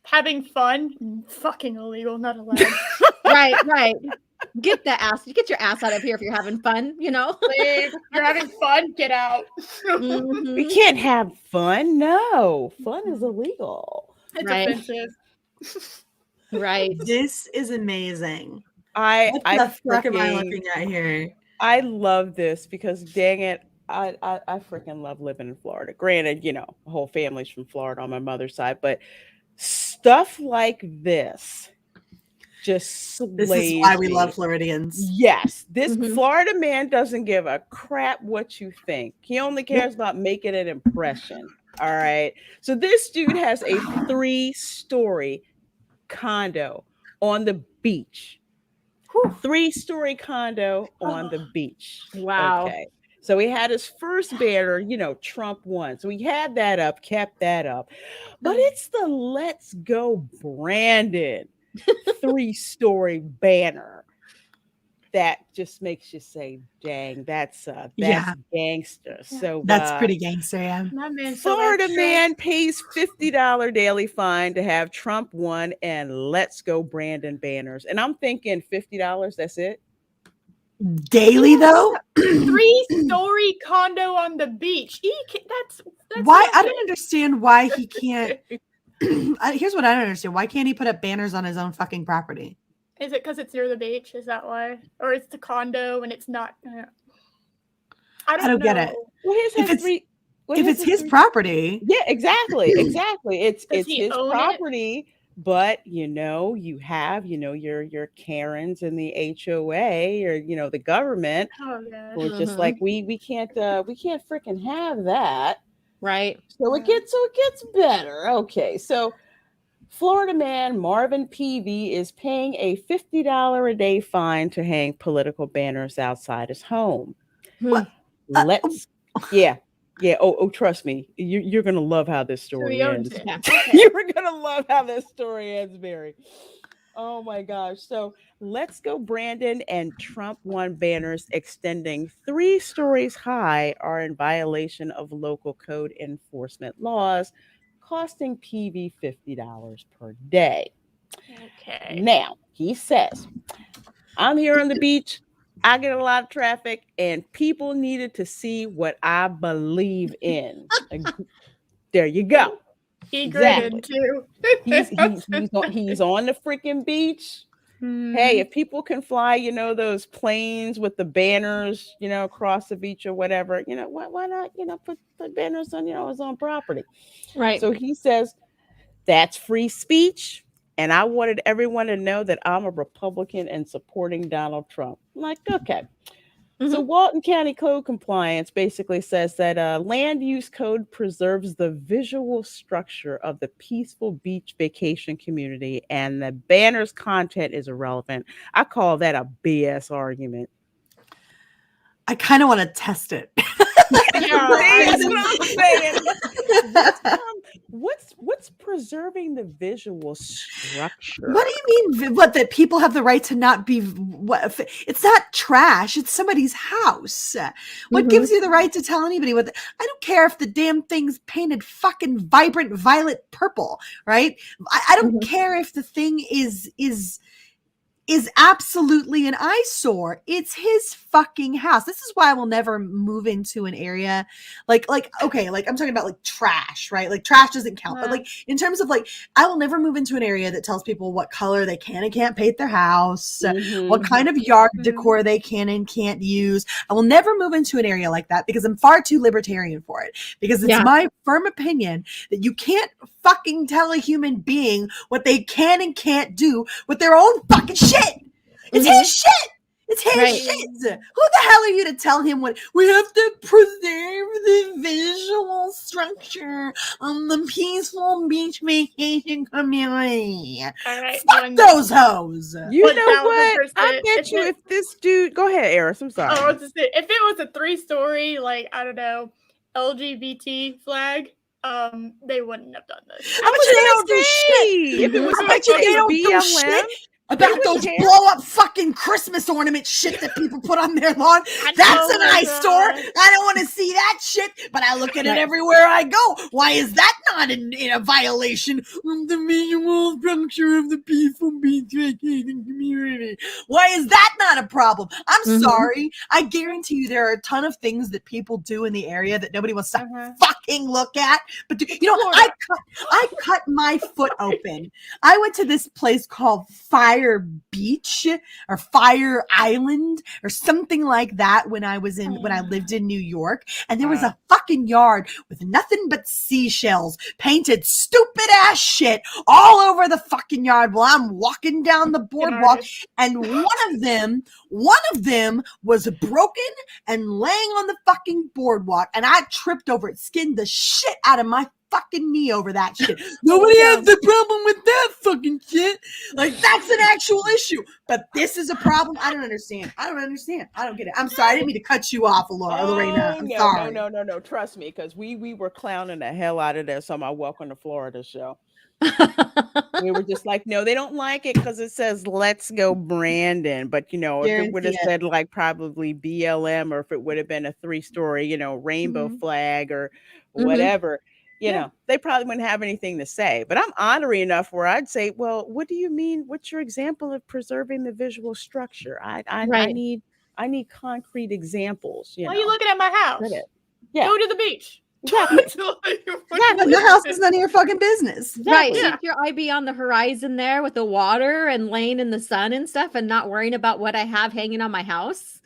Having fun, fucking illegal, not allowed. Right. Get your ass out of here if you're having fun, you know? Leave. You're having fun, get out. Mhm. We can't have fun. No, fun is illegal. It's Right. offensive. Right. This is amazing. I What the fuck am I looking at here? I love this because dang it, I freaking love living in Florida. Granted, the whole family's from Florida on my mother's side, but stuff like this just slays This is why we me. love Floridians. Yes, this Florida man doesn't give a crap what you think. He only cares about making an impression. All right. So this dude has a 3-story condo on the beach. 3-story condo on the beach. Wow. Okay. So he had his first banner, Trump won. So he had that up, kept that up. But it's the Let's Go Brandon 3-story banner that just makes you say, dang, that's gangster. So that's pretty gangster, yeah. Florida man pays $50 daily fine to have Trump won and Let's Go Brandon banners. And I'm thinking $50, that's it? Daily though? 3-story condo on the beach. That's why I don't understand why he can't. Here's what I don't understand. Why can't he put up banners on his own fucking property? Is it because it's near the beach? Is that why? Or it's the condo and it's not? I don't get it. Well, if it's his property. Yeah, exactly. It's his own property. But you have your Karens in the HOA or the government. Oh yeah. We're just like we can't freaking have that. Right. So it gets better. Okay, so Florida man Marvin Peavy is paying a $50 a day fine to hang political banners outside his home. Oh, trust me, you're gonna love how this story ends. You're gonna love how this story ends, Mary. Oh my gosh. So Let's Go Brandon and Trump won banners extending 3 stories high are in violation of local code enforcement laws, costing PV $50 per day. Okay. Now, he says, I'm here on the beach. I get a lot of traffic and people needed to see what I believe in. There you go. He graded too. He's on the freaking beach. Hey, if people can fly, those planes with the banners, across the beach or whatever, why not, put banners on, his own property. Right. So he says that's free speech. And I wanted everyone to know that I'm a Republican and supporting Donald Trump. I'm like, okay. So Walton County Code Compliance basically says that land use code preserves the visual structure of the peaceful beach vacation community and the banner's content is irrelevant. I call that a BS argument. I kind of want to test it. That's what I'm saying. What's preserving the visual structure? What do you mean? What, that people have the right to not be? What? It's not trash. It's somebody's house. What gives you the right to tell anybody what? I don't care if the damn thing's painted fucking vibrant violet purple, right? I don't care if the thing is absolutely an eyesore. It's his fucking house. This is why I will never move into an area like okay, like I'm talking about like trash, right? Like trash doesn't count. But like in terms of like, I will never move into an area that tells people what color they can and can't paint their house, what kind of yard decor they can and can't use. I will never move into an area like that because I'm far too libertarian for it. Because it's my firm opinion that you can't fucking tell a human being what they can and can't do with their own fucking shit. It's his shit. It's his shit. Who the hell are you to tell him what we have to preserve the visual structure of the peaceful beach vacation community? All right, Fuck those hoes. You know what? I bet you if this dude, go ahead, Eris. I'm sorry. Oh, if it was a 3-story, like I don't know, LGBT flag, they wouldn't have done this. I bet you they don't do shit. If it was I bet you they don't do BLM, shit about those blow up fucking Christmas ornament shit that people put on their lawn. That's an eyesore. I don't want to see that shit, but I look at it everywhere I go. Why is that not in a violation of the visual structure of the peaceful beach vacation community? Why is that not a problem? I'm sorry. I guarantee you there are a ton of things that people do in the area that nobody wants to fucking look at. But you know, I cut my foot open. I went to this place called Fire Beach or Fire Island or something like that when I lived in New York, and there was a fucking yard with nothing but seashells painted stupid ass shit all over the fucking yard while I'm walking down the boardwalk, and one of them was broken and laying on the fucking boardwalk, and I tripped over it, skinned the shit out of my fucking knee over that shit. Nobody has the problem with that fucking shit. Like, that's an actual issue. But this is a problem. I don't understand. I don't get it. I'm sorry. I didn't mean to cut you off, Lorena. I'm sorry. No. Trust me, because we were clowning the hell out of this on my Welcome to Florida show. We were just like, no, they don't like it because it says "Let's Go Brandon." But if it would have said like probably BLM, or if it would have been a 3-story, rainbow flag or whatever. They probably wouldn't have anything to say. But I'm honorary enough where I'd say, well, what do you mean? What's your example of preserving the visual structure? I need concrete examples. Why are you looking at my house? Yeah. Go to the beach. Exactly. The house is none of your fucking business. Right. Keep your eye on the horizon there with the water and laying in the sun and stuff, and not worrying about what I have hanging on my house.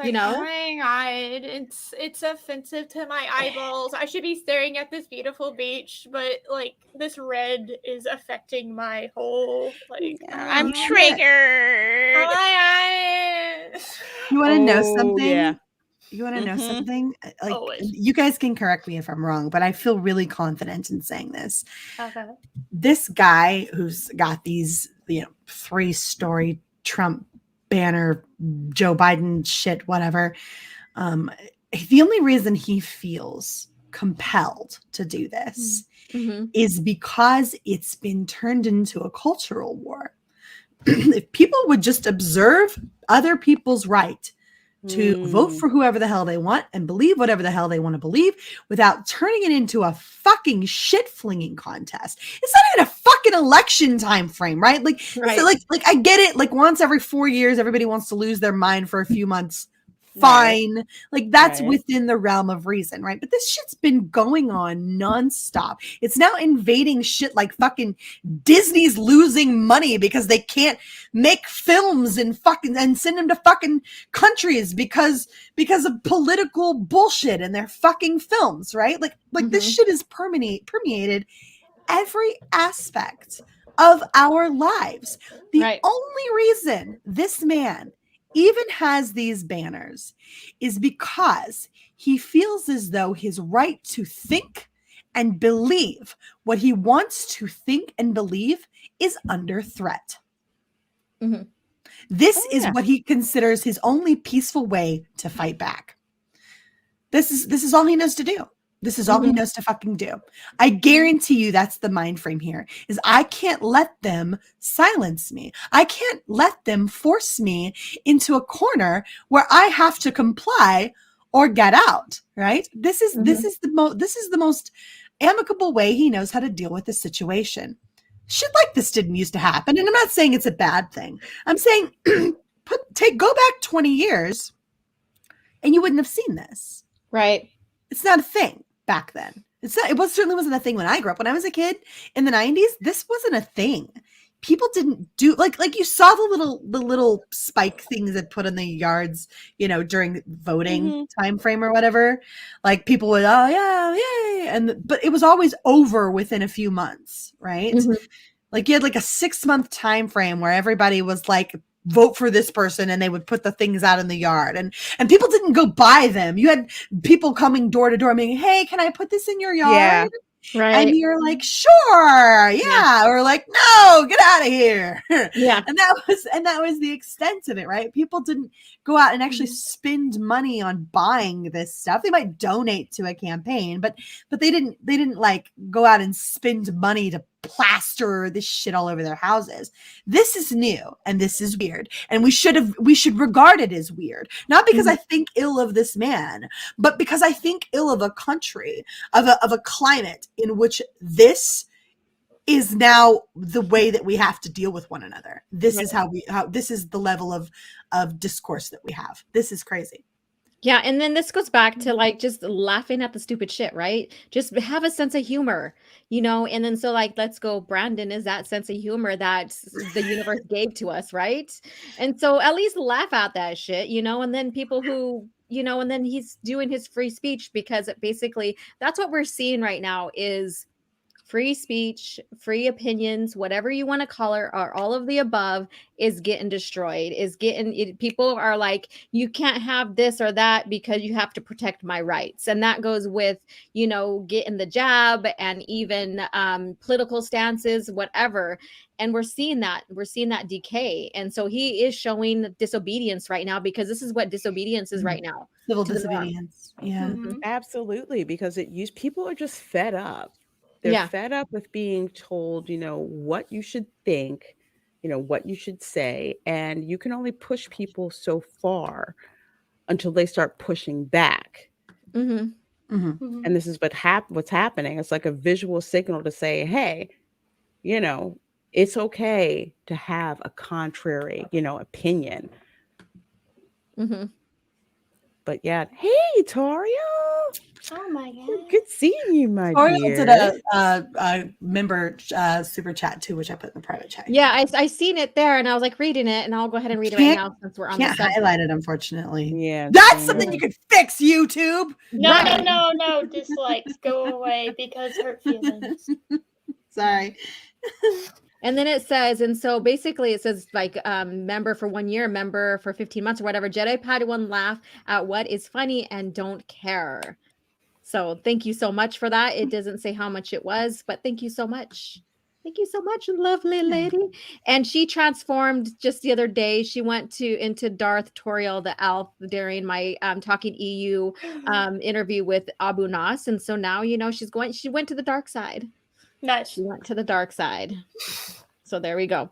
Oh my God, it's offensive to my eyeballs. I should be staring at this beautiful beach, but like this red is affecting my whole I'm triggered. Oh my God. You want to know something? Yeah. You want to know something? Like, Always. you guys can correct me if I'm wrong, but I feel really confident in saying this. Okay. This guy who's got these, 3-story Trump banner, Joe Biden shit, whatever. The only reason he feels compelled to do this is because it's been turned into a cultural war. If people would just observe other people's right to vote for whoever the hell they want and believe whatever the hell they want to believe without turning it into a fucking shit flinging contest. It's not even a fucking election time frame, right? So I get it. Like, once every 4 years, everybody wants to lose their mind for a few months. Fine. Right. Like, that's within the realm of reason, right? But this shit's been going on nonstop. It's now invading shit like fucking Disney's losing money because they can't make films and send them to fucking countries because of political bullshit in their fucking films, right? Like this shit is permeated every aspect of our lives. The only reason this man even has these banners is because he feels as though his right to think and believe what he wants to think and believe is under threat. This is what he considers his only peaceful way to fight back. This is all he knows to do. This is all he knows to fucking do. I guarantee you that's the mind frame here, is I can't let them silence me. I can't let them force me into a corner where I have to comply or get out, right? This is the most amicable way he knows how to deal with the situation. Shit like this didn't used to happen, and I'm not saying it's a bad thing. I'm saying go back 20 years and you wouldn't have seen this. Right. It's not a thing back then. It certainly wasn't a thing when I grew up. When I was a kid in the 90s, this wasn't a thing. People didn't do like you saw the little spike things that put in the yards, during voting time frame or whatever. Like, people would, but it was always over within a few months, right? Like, you had like a 6-month time frame where everybody was like vote for this person, and they would put the things out in the yard, and people didn't go buy them. You had people coming door to door being, hey, can I put this in your yard? Yeah. Right. And you're like, sure, yeah. Or like, no, get out of here. Yeah. And that was the extent of it, right? People didn't go out and actually spend money on buying this stuff. They might donate to a campaign, but they didn't like go out and spend money to plaster this shit all over their houses. This is new and this is weird. And we should regard it as weird. Not because I think ill of this man, but because I think ill of a country, of a climate in which this is now the way that we have to deal with one another. This is how this is the level of discourse that we have. This is crazy. Yeah, and then this goes back to like just laughing at the stupid shit, right? Just have a sense of humor, and then so like let's go, Brandon is that sense of humor that the universe gave to us, right? And so at least laugh at that shit, and then people who, and then he's doing his free speech, because basically that's what we're seeing right now is free speech, free opinions, whatever you want to call it, or all of the above is getting destroyed, people are like, you can't have this or that because you have to protect my rights. And that goes with, getting the jab and even political stances, whatever. And we're seeing that decay. And so he is showing disobedience right now, because this is what disobedience is right now. Civil disobedience. Yeah. Absolutely. Because people are just fed up. They're fed up with being told, what you should think, what you should say. And you can only push people so far until they start pushing back. And this is what's happening. It's like a visual signal to say, hey, it's okay to have a contrary, opinion. But yeah, hey, Torio. Oh my god! Good seeing you, my dear. Did a member super chat too, which I put in the private chat. Yeah, I seen it there, and I was like reading it, and I'll go ahead and read it right now since we're on the subject. Can't highlight it, unfortunately. Yeah, that's something you could fix, YouTube. No, dislikes go away because hurt feelings. Sorry. And then it says, and so basically it says like member for 1 year, member for 15 months or whatever. Jedi Padawan laugh at what is funny and don't care. So thank you so much for that. It doesn't say how much it was, but thank you so much. Thank you so much, lovely lady. And she transformed just the other day. She went into Darth Toriel the elf during my Talking EU interview with Abu Nas. And so now, she went to the dark side. Nice. She went to the dark side. So there we go.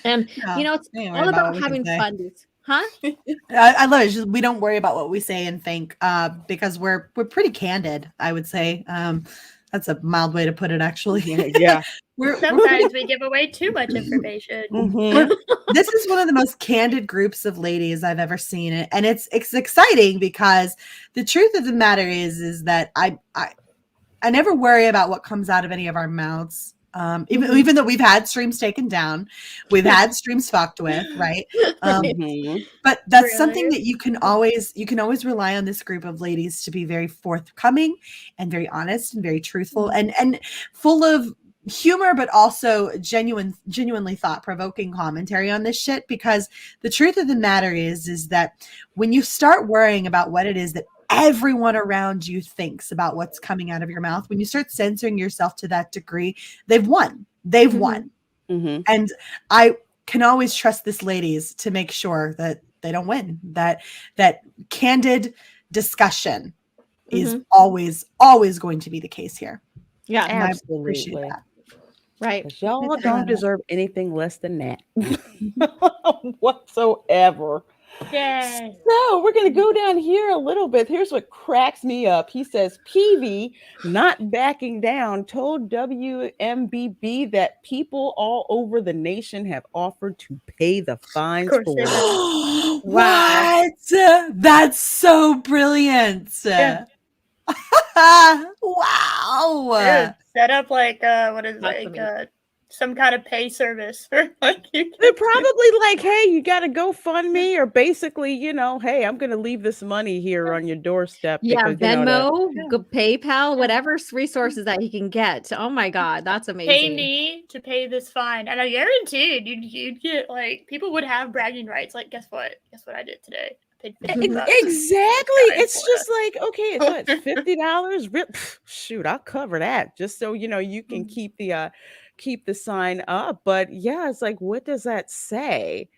And it's all about having fun. Huh? I love it. We don't worry about what we say and think because we're pretty candid, I would say. That's a mild way to put it, actually. Yeah. Sometimes we give away too much information. This is one of the most candid groups of ladies I've ever seen. And it's exciting because the truth of the matter is that I never worry about what comes out of any of our mouths. Even though we've had streams taken down, we've had streams fucked with, right? But that's something that you can always rely on this group of ladies to be very forthcoming and very honest and very truthful and full of humor, but also genuinely thought-provoking commentary on this shit. Because the truth of the matter is that when you start worrying about what it is that everyone around you thinks about what's coming out of your mouth, when you start censoring yourself to that degree, they've won. And I can always trust this ladies to make sure that they don't win, that candid discussion is always going to be the case here. Yeah, absolutely. I appreciate that. Right. Y'all don't deserve anything less than that whatsoever. Yay. So we're going to go down here a little bit. Here's what cracks me up. He says, Peavy, not backing down, told WMBB that people all over the nation have offered to pay the fines for it. What? That's so brilliant. Yeah. Wow. Dude, set up like what is it? some kind of pay service for like they're probably like, hey, you got to GoFundMe, or basically, hey, I'm going to leave this money here on your doorstep. Yeah, Because, Venmo, PayPal, whatever resources that he can get. Oh my God, that's amazing. Pay me to pay this fine, and I guaranteed you'd get like people would have bragging rights. Like, guess what? Guess what I did today? I paid $50. Exactly. It's just like, okay, it's what, $50? Shoot, I'll cover that just so you can keep the sign up. But yeah, it's like, what does that say?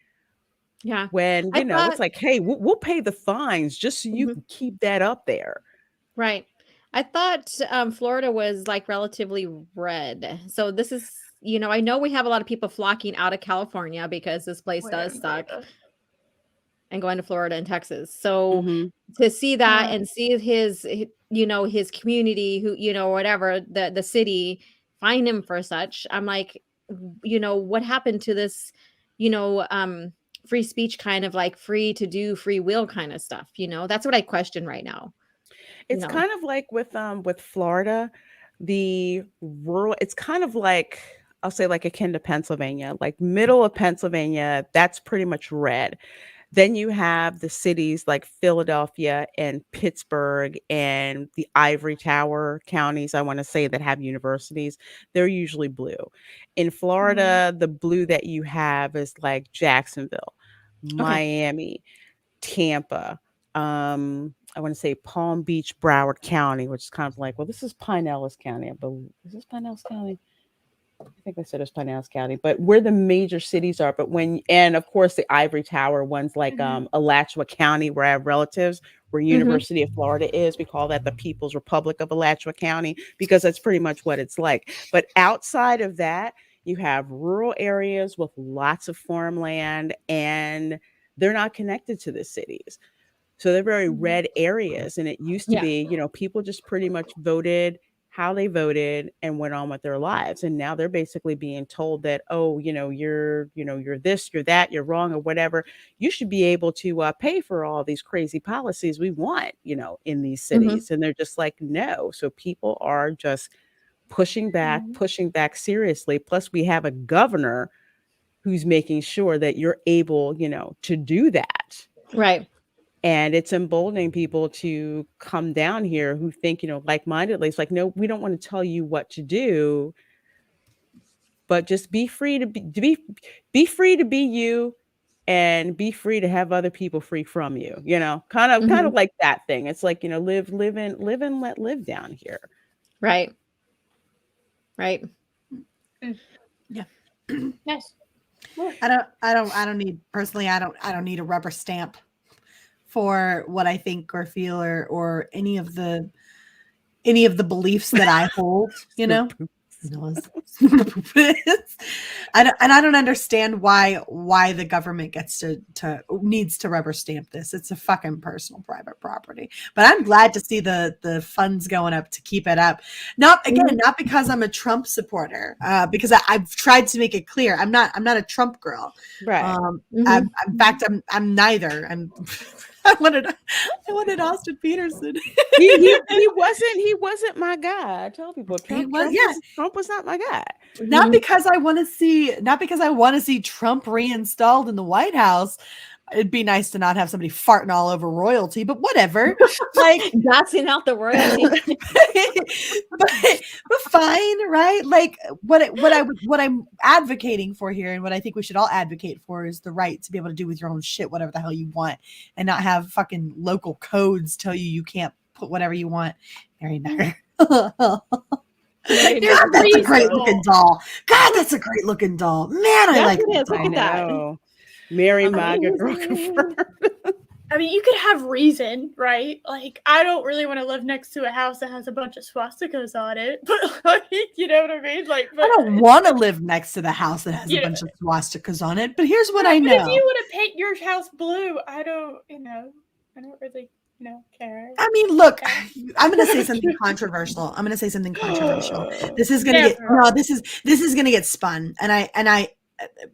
Yeah. When it's like, hey, we'll pay the fines just so you can keep that up there. Right. I thought Florida was like relatively red. So this is, I know we have a lot of people flocking out of California because this place does suck, and going to Florida and Texas. So to see that and see his community who, whatever, the city find him for such, I'm like, what happened to this, free speech kind of like free to do free will kind of stuff, that's what I question right now. It's kind of like with Florida, the rural, it's kind of like, I'll say like akin to Pennsylvania, like middle of Pennsylvania, that's pretty much red. Then you have the cities like Philadelphia and Pittsburgh and the Ivory Tower counties, I want to say, that have universities. They're usually blue. In Florida, the blue that you have is like Jacksonville, Miami, Tampa, I want to say Palm Beach, Broward County, which is kind of like, well, this is Pinellas County. But is this Pinellas County? I think I said it's Pinellas County, but where the major cities are. But and of course the Ivory Tower ones, like Alachua County, where I have relatives, where University of Florida is. We call that the People's Republic of Alachua County, because that's pretty much what it's like. But outside of that, you have rural areas with lots of farmland, and they're not connected to the cities. So they're very red areas. And it used to be, people just pretty much voted how they voted and went on with their lives. And now they're basically being told that, oh, you're this, you're that, you're wrong, or whatever. You should be able to pay for all these crazy policies we want, in these cities. And they're just like, no. So people are just pushing back seriously. Plus we have a governor who's making sure that you're able, to do that. Right. And it's emboldening people to come down here who think, like-mindedly. It's like, no, we don't want to tell you what to do, but just be free to be free to be you, and be free to have other people free from you. Kind of like that thing. It's like, live and let live down here. Right. Right. Yeah. Yes. I don't need a rubber stamp for what I think or feel or any of the beliefs that I hold, I don't understand why the government gets needs to rubber stamp this. It's a fucking personal private property. But I'm glad to see the funds going up to keep it up. Not because I'm a Trump supporter, because I've tried to make it clear I'm not a Trump girl. Right. In fact, I'm neither. I wanted Austin Peterson. he wasn't my guy. I tell people Trump was not my guy. Not because I want to see Trump reinstalled in the White House. It'd be nice to not have somebody farting all over royalty, but whatever. Like gassing out the royalty. but fine, right? Like what I'm advocating for here, and what I think we should all advocate for, is the right to be able to do with your own shit whatever the hell you want, and not have fucking local codes tell you can't put whatever you want. Mary Macker. God, that's a great looking doll. God, that's a great looking doll. Man, I like it. Look at that. Mary Margaret. I mean, you could have reason, right? Like, I don't really want to live next to a house that has a bunch of swastikas on it, but like, you know what I mean? Like, I don't want to live next to the house that has a bunch of swastikas on it. But here's what I know: if you want to paint your house blue, I don't really, care. I mean, look, I'm going to say something controversial. This is going to get spun,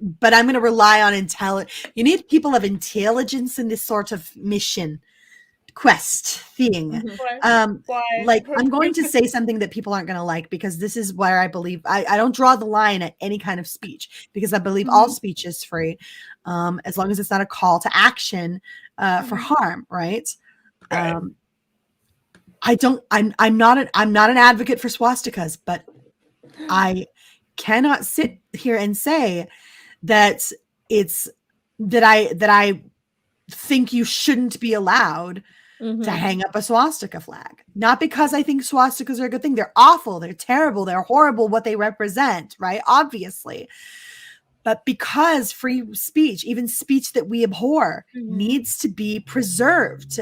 but I'm going to rely on intelligence. You need people of intelligence in this sort of mission. quest thing. Like I'm going to say something that people aren't going to like, because this is where I believe I don't draw the line at any kind of speech, because I believe all speech is free, as long as it's not a call to action for harm, right? I'm not an advocate for swastikas, but I cannot sit here and say that I think you shouldn't be allowed to hang up a swastika flag. Not because I think swastikas are a good thing. They're awful. They're terrible. They're horrible what they represent, right? Obviously. But because free speech, even speech that we abhor, needs to be preserved.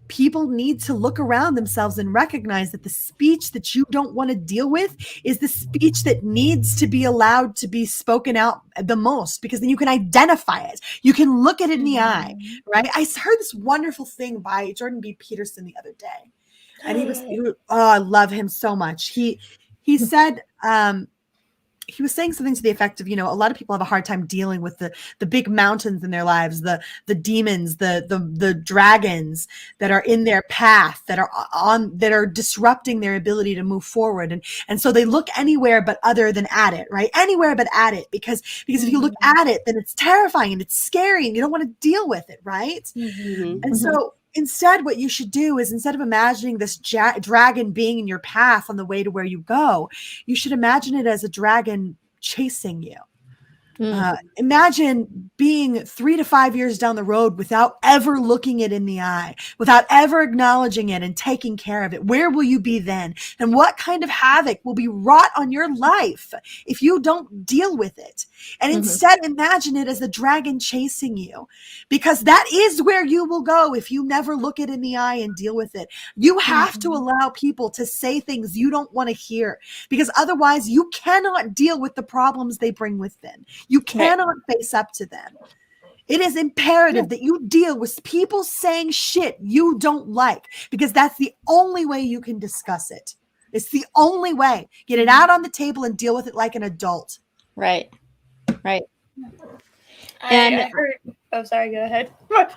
People need to look around themselves and recognize that the speech that you don't want to deal with is the speech that needs to be allowed to be spoken out the most, because then you can identify it. You can look it in the eye, right? I heard this wonderful thing by Jordan B. Peterson the other day, and I love him so much. He said, he was saying something to the effect of, a lot of people have a hard time dealing with the big mountains in their lives, the demons, the dragons that are in their path, that are disrupting their ability to move forward. And so they look anywhere but other than at it, right? Anywhere but at it, because if you look at it, then it's terrifying and it's scary and you don't want to deal with it, right? And so instead, what you should do is, instead of imagining this dragon being in your path on the way to where you go, you should imagine it as a dragon chasing you. Imagine being 3 to 5 years down the road without ever looking it in the eye, without ever acknowledging it and taking care of it. Where will you be then? And what kind of havoc will be wrought on your life if you don't deal with it? And instead, imagine it as the dragon chasing you, because that is where you will go if you never look it in the eye and deal with it. You have to allow people to say things you don't want to hear, because otherwise you cannot deal with the problems they bring with them. You cannot face up to them. It is imperative that you deal with people saying shit you don't like, because that's the only way you can discuss it. It's the only way. Get it out on the table and deal with it like an adult. Right. Oh, sorry, go ahead.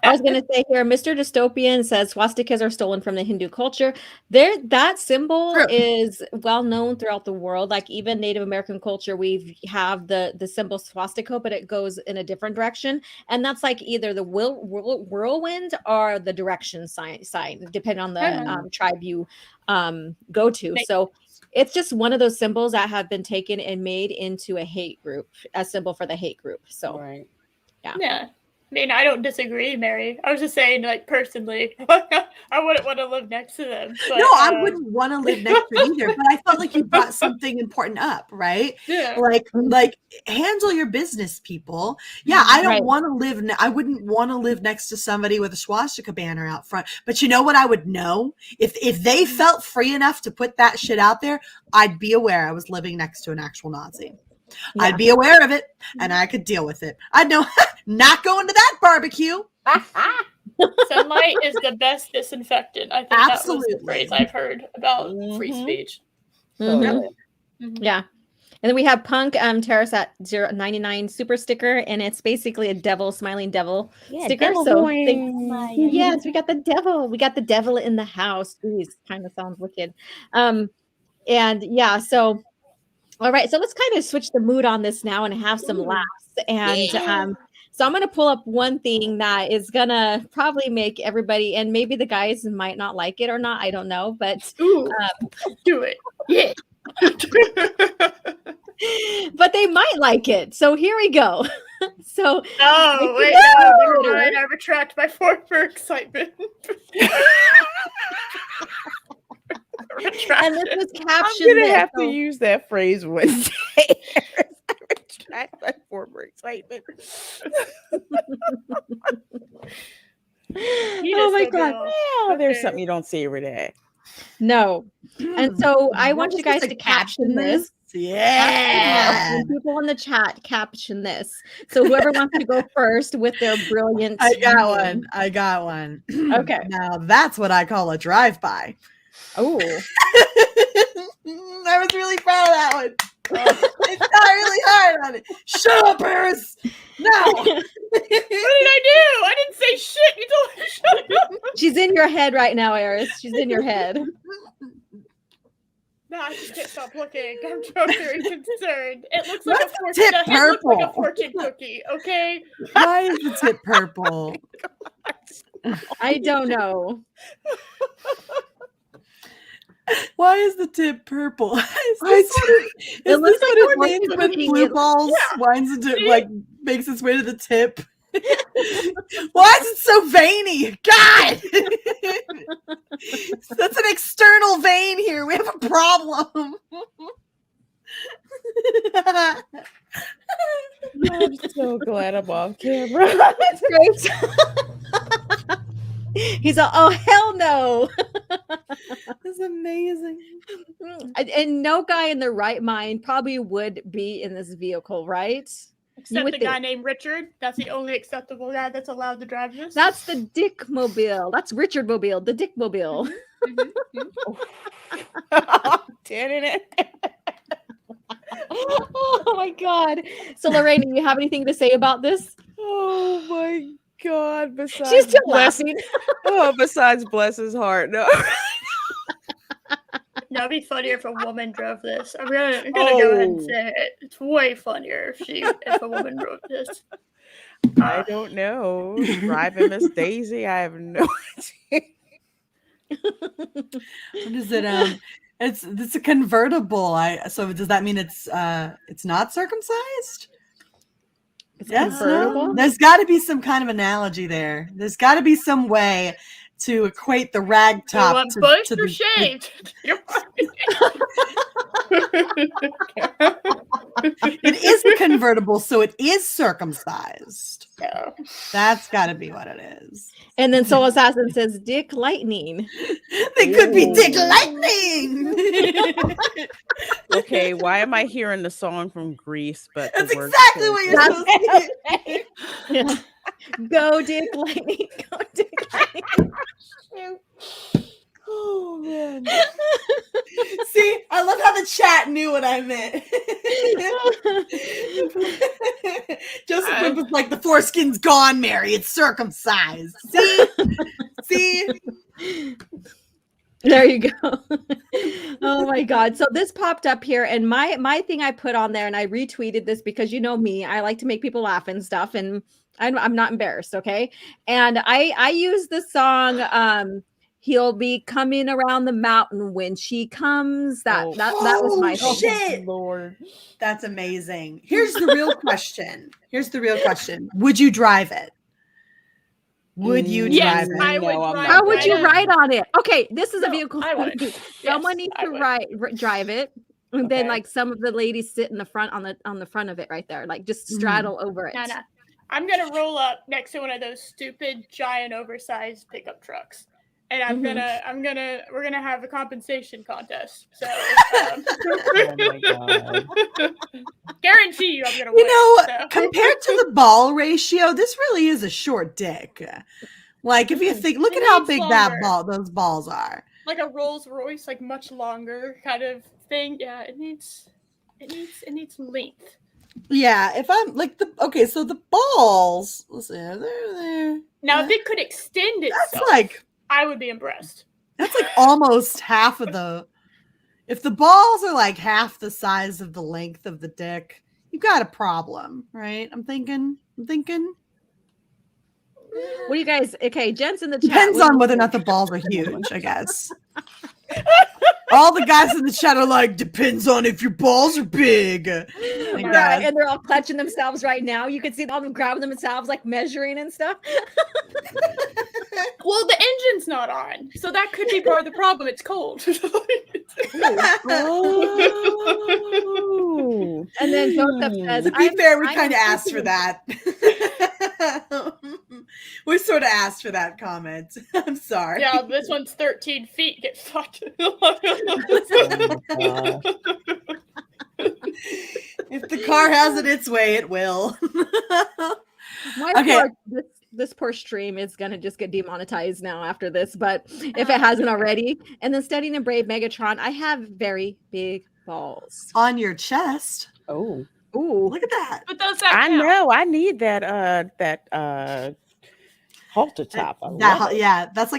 I was going to say here, Mr. Dystopian says swastikas are stolen from the Hindu culture. That symbol is well known throughout the world. Like even Native American culture, we have the symbol swastika, but it goes in a different direction. And that's like either the whirlwind or the direction sign, depending on the tribe you go to. So it's just one of those symbols that have been taken and made into a hate group, a symbol for the hate group. So, yeah. I mean, I don't disagree, Mary. I was just saying, like, personally, I wouldn't want to live next to them. But, no, I wouldn't want to live next to it either. But I felt like you brought something important up, right? Yeah. Like handle your business, people. Yeah, I don't want to live. I wouldn't want to live next to somebody with a swastika banner out front. But you know what I would know? If they felt free enough to put that shit out there, I'd be aware I was living next to an actual Nazi. Yeah. I'd be aware of it and I could deal with it. I'd know not going to that barbecue. Sunlight is the best disinfectant. I think that was the phrase I've heard about free speech. Yeah. And then we have Punk Terrace at 099 super sticker, and it's basically a devil, smiling devil sticker. Devil yes, we got the devil. We got the devil in the house. Jeez, kind of sounds wicked. And yeah, so all right, so let's kind of switch the mood on this now and have some laughs. And so I'm going to pull up one thing that is going to probably make everybody, and maybe the guys might not like it or not, I don't know, but do it. Yeah. But they might like it. So here we go. So I retract my former excitement. And this was captioned. I'm gonna have to use that phrase one day. I retract my former excitement. Oh my god! Yeah, there's something you don't see every day. No, and so I want you guys to caption this. Yeah. And people in the chat caption this. So whoever wants to go first with their brilliant. I got one. Okay. Now that's what I call a drive-by. Oh. I was really proud of that one. It's not really hard on it. Shut up, Paris. No. What did I do? I didn't say shit. You told me to shut up. She's in in your head right now, Eris. She's in your head. No, I just can't stop looking. I'm so very concerned. It looks like What's a fortune. tip The head looks like a purple? fortune cookie. Okay. Why is the tip purple? I don't know. Why is the tip purple? Is It this looks like what a it means fortune when cookie. blue balls winds into like makes its way to the tip? Why is it so veiny? God, that's an external vein here. We have a problem. I'm so glad I'm off camera. That's great. He's all, oh hell no. That's amazing. And no guy in their right mind probably would be in this vehicle, right? Except the guy named Richard. That's the only acceptable guy that's allowed to drive this. That's the Dick Mobile. That's Richard Mobile, the Dick Mobile. Oh my God. So Lorraine, do you have anything to say about this? Oh my God. Besides She's still laughing. Besides bless his heart. No. That'd be funnier if a woman drove this. I'm gonna go ahead and say it. It's way funnier if a woman drove this. I don't know. Driving Miss Daisy, I have no idea. What is it? It's a convertible. So does that mean it's not circumcised? It's Yes, convertible. no? There's got to be some kind of analogy there. There's got to be some way to equate the rag top to bush the or shaved. It is a convertible, so it is circumcised. Yeah. That's got to be what it is. And then Soul Assassin says Dick Lightning. They could be Dick Lightning. Okay, why am I hearing the song from Grease? But That's the words exactly what you're supposed to do. Yeah. Go Dick Lightning. Go Dick Lightning. Oh man. See, I love how the chat knew what I meant. Joseph Quinn was like, the foreskin's gone, Mary. It's circumcised. See? There you go. Oh my God. So this popped up here, and my thing I put on there, and I retweeted this because you know me, I like to make people laugh and stuff, and I'm not embarrassed, okay? And I use the song He'll be coming around the mountain when she comes. That was my thing. Shit. Lord. That's amazing. Here's the real question. Would you drive it? Would you drive it? I would drive How would you ride on it? Okay, this is a vehicle. I would. Someone needs to drive it. And then like some of the ladies sit in the front on the front of it right there. Like just straddle over it. No. I'm gonna roll up next to one of those stupid giant oversized pickup trucks. And we're gonna have a compensation contest. So Oh my God. guarantee you I'm gonna win. Compared to the ball ratio, this really is a short dick. Like if you think, look at how big those balls are. Like a Rolls Royce, like much longer kind of thing. Yeah, it needs length. Yeah, if I'm like so the balls, let's see, they're there. Now if it could extend itself, that's like I would be impressed. That's like almost half of if the balls are like half the size of the length of the dick, you've got a problem, right? I'm thinking. What do you guys? Okay, Jen's in the chat. Depends on whether or not the balls are huge, I guess. All the guys in the chat are like, depends on if your balls are big. Right, and they're all clutching themselves right now. You can see all of them grabbing themselves, like measuring and stuff. Well, the engine's not on, so that could be part of the problem. It's cold. Oh. And then Joseph says, to be fair, we kind of asked for that. We sort of asked for that comment. I'm sorry. Yeah, this one's 13 feet. Get fucked. If the car has it its way, it will. This poor stream is gonna just get demonetized now after this, but if it hasn't already. And then Studying in Brave Megatron, I have very big balls on your chest. Oh, ooh, look at that! But does that I count? know. I need that. halter top. I love it. Yeah, that's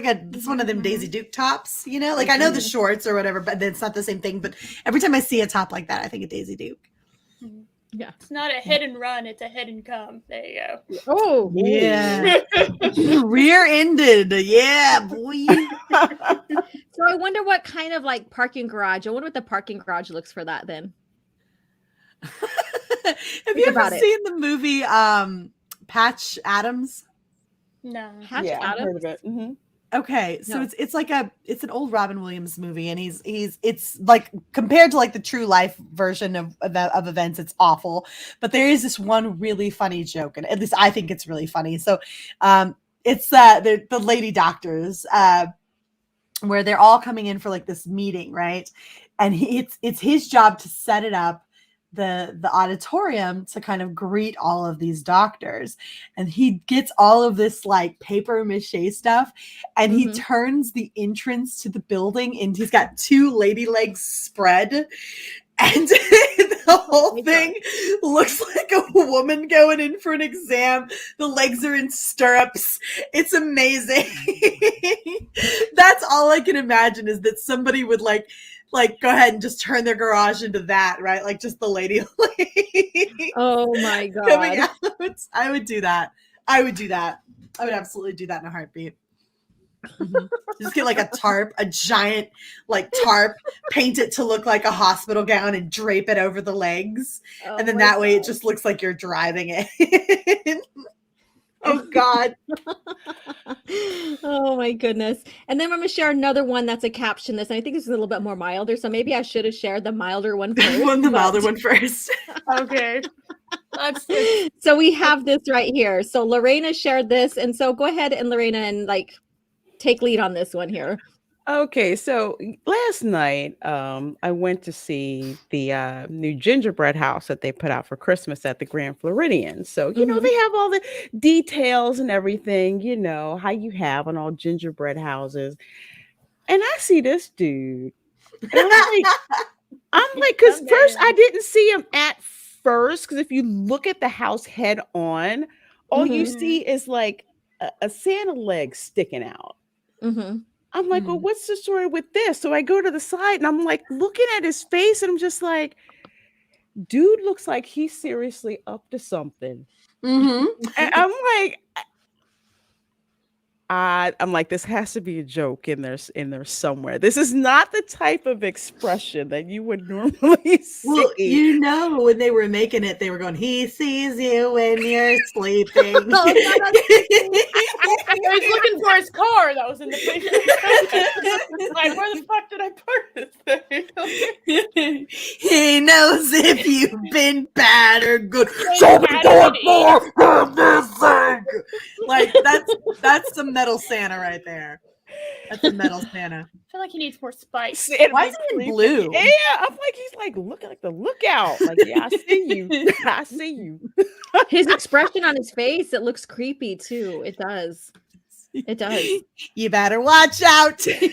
one of them Daisy Duke tops, you know? Like I know the shorts or whatever, but it's not the same thing. But every time I see a top like that, I think of Daisy Duke. Yeah. It's not a hit and run, it's a hit and come. There you go. Oh, yeah. Rear-ended. Yeah, boy. So I wonder what kind of like parking garage. I wonder what the parking garage looks for that then. Have you ever seen the movie Patch Adams? No. Patch Adams? I've heard of it. Mm-hmm. Okay, so it's an old Robin Williams movie, and it's like compared to like the true life version of events, it's awful. But there is this one really funny joke, and at least I think it's really funny. So, it's the lady doctors, where they're all coming in for like this meeting, right? And it's his job to set it up, the auditorium, to kind of greet all of these doctors, and he gets all of this like paper mache stuff, and he turns the entrance to the building, and he's got two lady legs spread, and the whole thing looks like a woman going in for an exam. The legs are in stirrups. It's amazing. That's all I can imagine, is that somebody would like go ahead and just turn their garage into that, right? Like just the lady. Oh my God. Coming out. I would do that. I would absolutely do that in a heartbeat. Just get like a giant like tarp, paint it to look like a hospital gown, and drape it over the legs. And then that way it just looks like you're driving it. Oh God. Oh my goodness. And then I'm going to share another one that's a caption this. And I think this is a little bit more milder. So maybe I should have shared the milder one first. Milder one first. Okay. So we have this right here. So Lorena shared this. And so go ahead and Lorena and like take lead on this one here. Okay, so last night I went to see the new gingerbread house that they put out for Christmas at the Grand Floridian. So, you know, they have all the details and everything, you know, how you have on all gingerbread houses. And I see this dude. And I'm like, because first I didn't see him at first, because if you look at the house head on, all you see is like a Santa leg sticking out. I'm like, well, what's the story with this? So I go to the side and I'm like looking at his face, and I'm just like, dude looks like he's seriously up to something. And I'm like, this has to be a joke in there somewhere. This is not the type of expression that you would normally see. Well, you know, when they were making it, they were going, "He sees you when you're sleeping." I was looking for his car that was in the picture. Like, where the fuck did I park this thing? He knows if you've been bad or good. Like that's the metal Santa right there. That's a metal Santa. I feel like he needs more spice. Why is he in blue? Yeah, I'm like, he's like looking like the lookout. Like, yeah, I see you. I see you. His expression on his face, it looks creepy too. It does. It does. You better watch out. Joe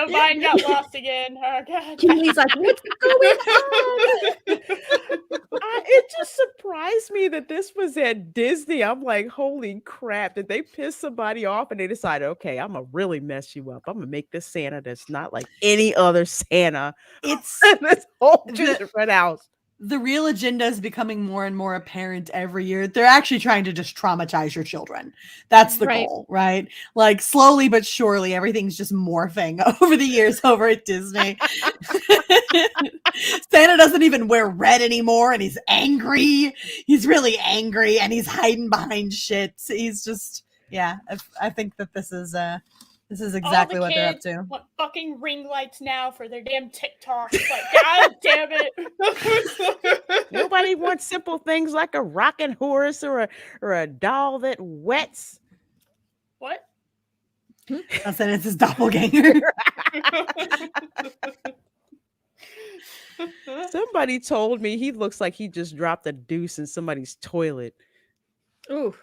Biden got lost again. Oh God. He's like, what's going on? It just surprised me that this was at Disney. I'm like, holy crap. Did they piss somebody off and they decided, okay, I'm going to really mess you up. I'm going to make this Santa that's not like any other Santa. It's this whole gingerbread house. The real agenda is becoming more and more apparent every year. They're actually trying to just traumatize your children. That's the goal, right? Like slowly but surely, everything's just morphing over the years over at Disney. Santa doesn't even wear red anymore, and he's angry. He's really angry, and he's hiding behind shit. He's just, yeah. I think that this is exactly what they're up to. Want fucking ring lights now for their damn TikToks. Like, God damn it. Nobody wants simple things like a rocking horse or a doll that wets. What? I said it's his doppelganger. Somebody told me he looks like he just dropped a deuce in somebody's toilet. Ooh.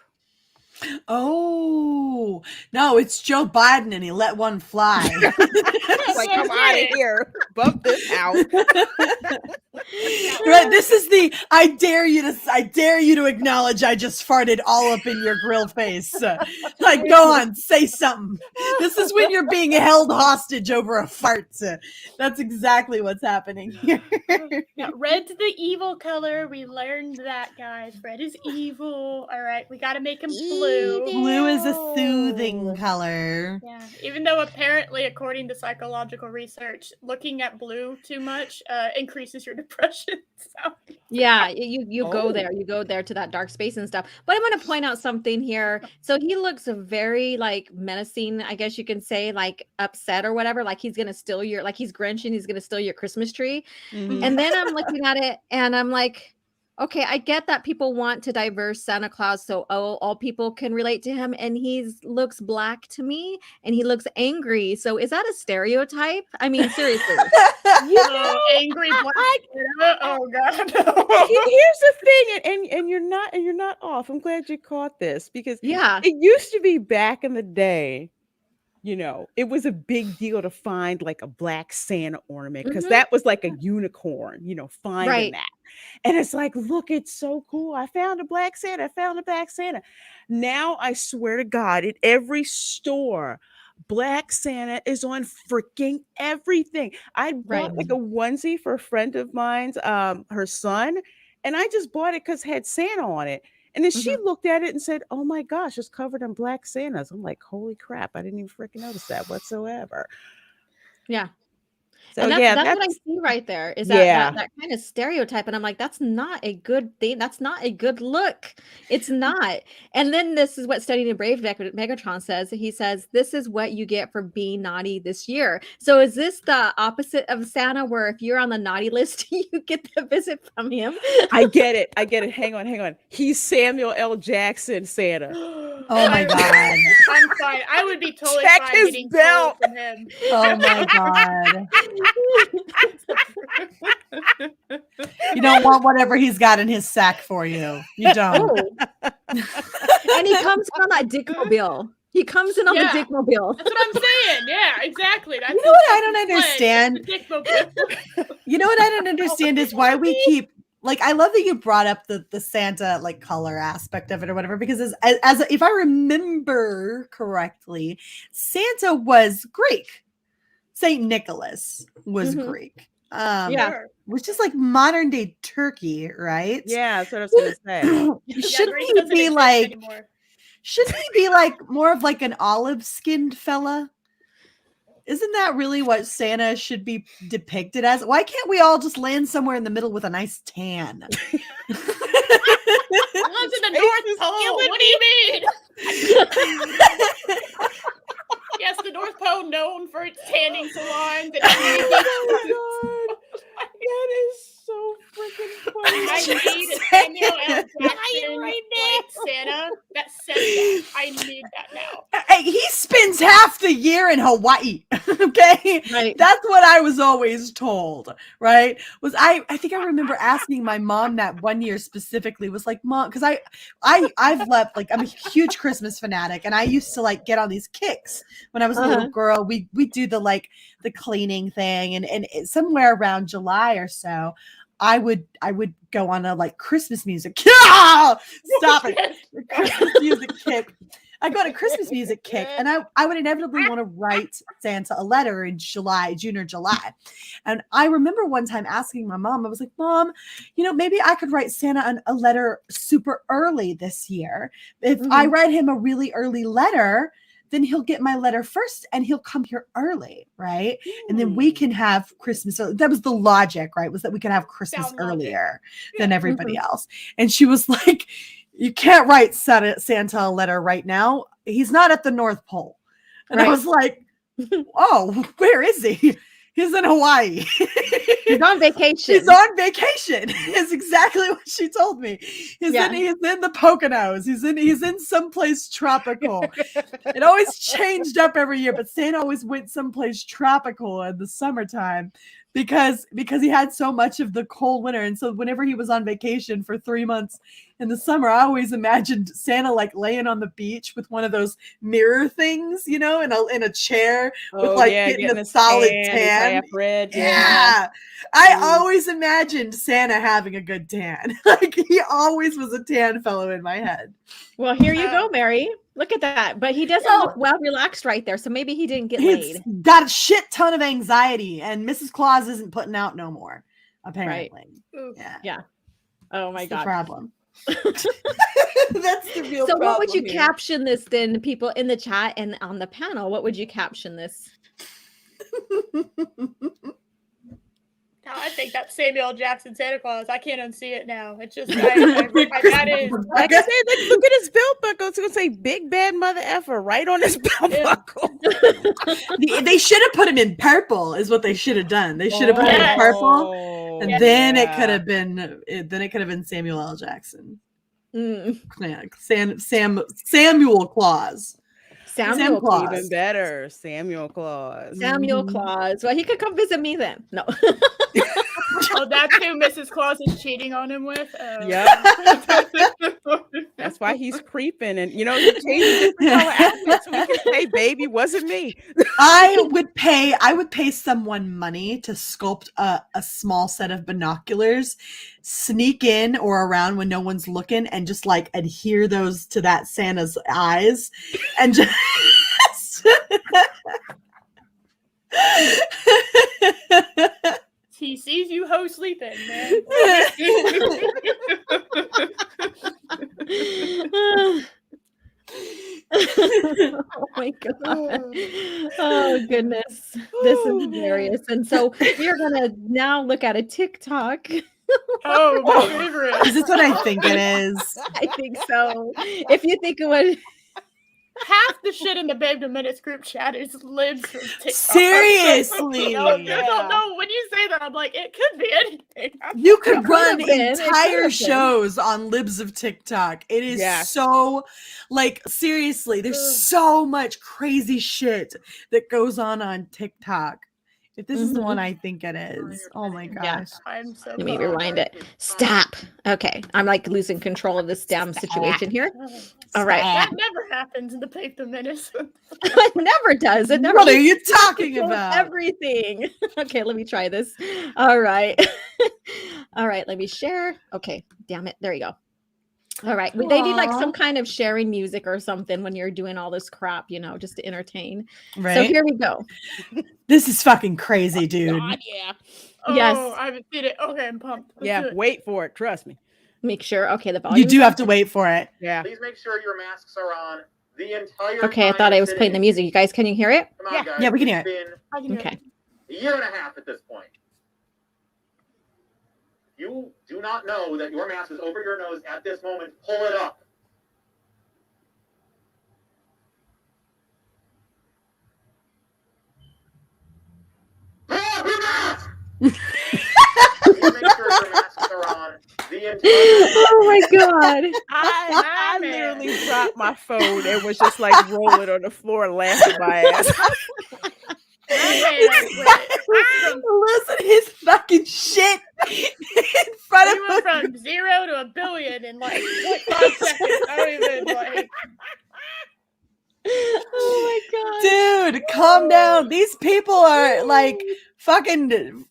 Oh, no, it's Joe Biden and he let one fly. Like, come out of here. Bump this out. Right, this is the I dare you to acknowledge I just farted all up in your grill face. Like, go on, say something. This is when you're being held hostage over a fart. That's exactly what's happening here. Yeah, red's the evil color. We learned that, guys. Red is evil. All right, we got to make him blue. Blue is a soothing color. Yeah, even though apparently, according to psychological research, looking at blue too much increases your depression. So. Yeah, you go there to that dark space and stuff. But I'm going to point out something here. So he looks very like menacing, I guess you can say, like upset or whatever. Like he's going to steal like he's Grinch and he's going to steal your Christmas tree. Mm-hmm. And then I'm looking at it and I'm like, okay, I get that people want to diverse Santa Claus so all people can relate to him. And he looks black to me and he looks angry. So is that a stereotype? I mean, seriously. Angry black. Oh God. Here's the thing, and you're not off. I'm glad you caught this because it used to be back in the day. It was a big deal to find like a black Santa ornament because that was like a unicorn, finding that. And it's like, look, it's so cool. I found a black Santa. Now, I swear to God, at every store, Black Santa is on freaking everything. I bought like a onesie for a friend of mine's, her son, and I just bought it because it had Santa on it. And then she looked at it and said, "Oh my gosh, it's covered in black Santas." I'm like, "Holy crap! I didn't even freaking notice that whatsoever." Yeah. So and that's what I see right there is that kind of stereotype. And I'm like, that's not a good thing. That's not a good look. It's not. And then this is what Studying in Brave Megatron says. He says, this is what you get for being naughty this year. So is this the opposite of Santa where if you're on the naughty list, you get the visit from him? I get it. Hang on. He's Samuel L. Jackson Santa. Oh my God. I'm fine. I would be totally Check fine his getting belt from him. Oh my God. You don't want whatever he's got in his sack for you. You don't. And he comes on that Dickmobile. He comes in on the Dickmobile. That's what I'm saying. Yeah, exactly. That's you know what I don't understand? You know what I don't understand is why we keep like, I love that you brought up the Santa like color aspect of it or whatever, because as if I remember correctly, Santa was Greek. Saint Nicholas was Greek. Which is like modern day Turkey, right? Yeah, that's what I was gonna say. Shouldn't he be like more of like an olive skinned fella? Isn't that really what Santa should be depicted as? Why can't we all just land somewhere in the middle with a nice tan? Lives in the North Pole. What do you mean? Yes, the North Pole known for its tanning salons. That is so freaking funny. I need a Samuel L. Jackson like Santa that says that. I need that now. Hey, he spends half the year in Hawaii. Okay, right. That's what I was always told. Right? I think I remember asking my mom that one year specifically. Was like, Mom, because I've left, like, I'm a huge Christmas fanatic, and I used to like get on these kicks when I was a little girl. We do the cleaning thing, and somewhere around July or so, I would go on a like Christmas music. Stop it. Christmas music kick. I go on a Christmas music kick, and I would inevitably want to write Santa a letter in June or July. And I remember one time asking my mom, I was like, Mom, maybe I could write Santa a letter super early this year. If I write him a really early letter, then he'll get my letter first and he'll come here early, right? And then we can have Christmas. So that was the logic, right? Was that we could have Christmas earlier than everybody else. And she was like, you can't write Santa a letter right now. He's not at the North Pole. And I was like, oh, where is he? He's in Hawaii. He's on vacation. He's on vacation. Is exactly what she told me. He's in the Poconos. He's in someplace tropical. It always changed up every year, but Santa always went someplace tropical in the summertime because he had so much of the cold winter. And so whenever he was on vacation for 3 months, in the summer, I always imagined Santa like laying on the beach with one of those mirror things, in a chair with like getting a solid tan. Red. Yeah. I always imagined Santa having a good tan. Like he always was a tan fellow in my head. Well, here you go, Mary. Look at that. But he doesn't look well relaxed right there. So maybe he didn't get laid. Got a shit ton of anxiety, and Mrs. Claus isn't putting out no more, apparently. Right. Yeah. Oh my God. The problem. That's the real problem. So what would you caption this then, people in the chat and on the panel? What would you caption this? I think that's Samuel Jackson Santa Claus. I can't unsee it now. It's just that is. Like I said, look at his belt buckle. It's gonna say "Big Bad Mother Effer" right on his belt buckle. They should have put him in purple. Is what they should have done. They should have put him in purple, and then it could have been. Then it could have been Samuel L. Jackson. Yeah, Samuel Claus. Samuel Claus. Even better. Samuel Claus. Samuel Claus. Well, he could come visit me then. No. That's who Mrs. Claus is cheating on him with. That's why he's creeping, and he changed different color outfits so we can say, "Baby, wasn't me." I would pay someone money to sculpt a small set of binoculars, sneak in or around when no one's looking, and just like adhere those to that Santa's eyes, and just. He sees you sleeping, man. Oh my God. Oh goodness. This is hilarious. And so we're gonna now look at a TikTok. Oh, my favorite. Is this what I think it is? I think so. If you think it would. Half the shit in the Babedom Menace group chat is libs from TikTok. Seriously. No, when you say that, I'm like, it could be anything. You could run entire shows on libs of TikTok. It is so, like, seriously, there's so much crazy shit that goes on TikTok. If this is the one I think it is. Oh my gosh. Yeah. I'm so Let me rewind it. Stop. Okay. I'm like losing control of this damn situation here. All right. That never happens in the Babedom Menace. It never does. It never. What are you talking about? Everything. Okay, let me try this. All right. All right, let me share. Okay, damn it. There you go. All right. Aww. They need like some kind of sharing music or something when you're doing all this crap, just to entertain. Right. So here we go. This is fucking crazy, dude. God, yeah. Yes. I haven't seen it. Okay, I'm pumped. Let's wait for it. Trust me. Make sure. Okay, the volume. You do have to wait for it. Yeah. Please make sure your masks are on the entire Okay, I thought I was playing the music. You guys, can you hear it? Come on, guys. Yeah, we can hear it. Okay. A year and a half at this point. You do not know that your mask is over your nose at this moment. Pull it up. Pull up your mask! Please make sure your masks are on the entire Oh my God. I literally dropped my phone and was just like rolling on the floor laughing my ass. Losing his fucking shit in front of him. From 0 to 1 billion in like 5 seconds. I don't even like. Oh my God. Dude, calm down. These people are like fucking,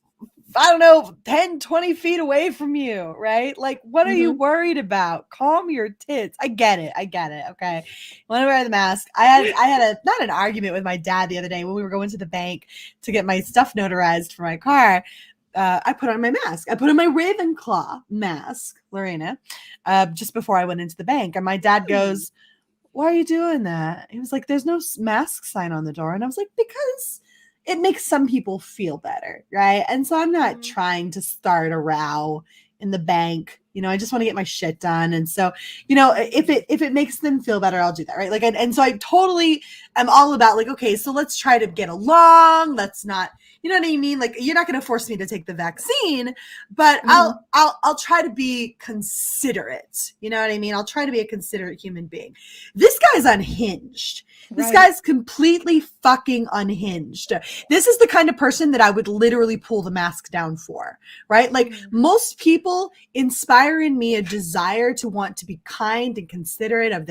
I don't know, 10, 20 feet away from you, right? Like, what are you worried about? Calm your tits. I get it. Okay. Want to wear the mask. I had not an argument with my dad the other day when we were going to the bank to get my stuff notarized for my car. I put on my mask. I put on my Ravenclaw mask, Lorena, just before I went into the bank. And my dad goes, "Why are you doing that?" He was like, "There's no mask sign on the door." And I was like, "Because it makes some people feel better, right?" And so I'm not trying to start a row in the bank. I just want to get my shit done. And so, if it makes them feel better, I'll do that, right? Like, and so I totally am all about like, okay, so let's try to get along. Let's not, you know what I mean? Like, you're not going to force me to take the vaccine, but I'll try to be considerate. You know what I mean? I'll try to be a considerate human being. This guy's unhinged. This guy's completely fucking unhinged. This is the kind of person that I would literally pull the mask down for, right? Like, most people inspire in me a desire to want to be kind and considerate of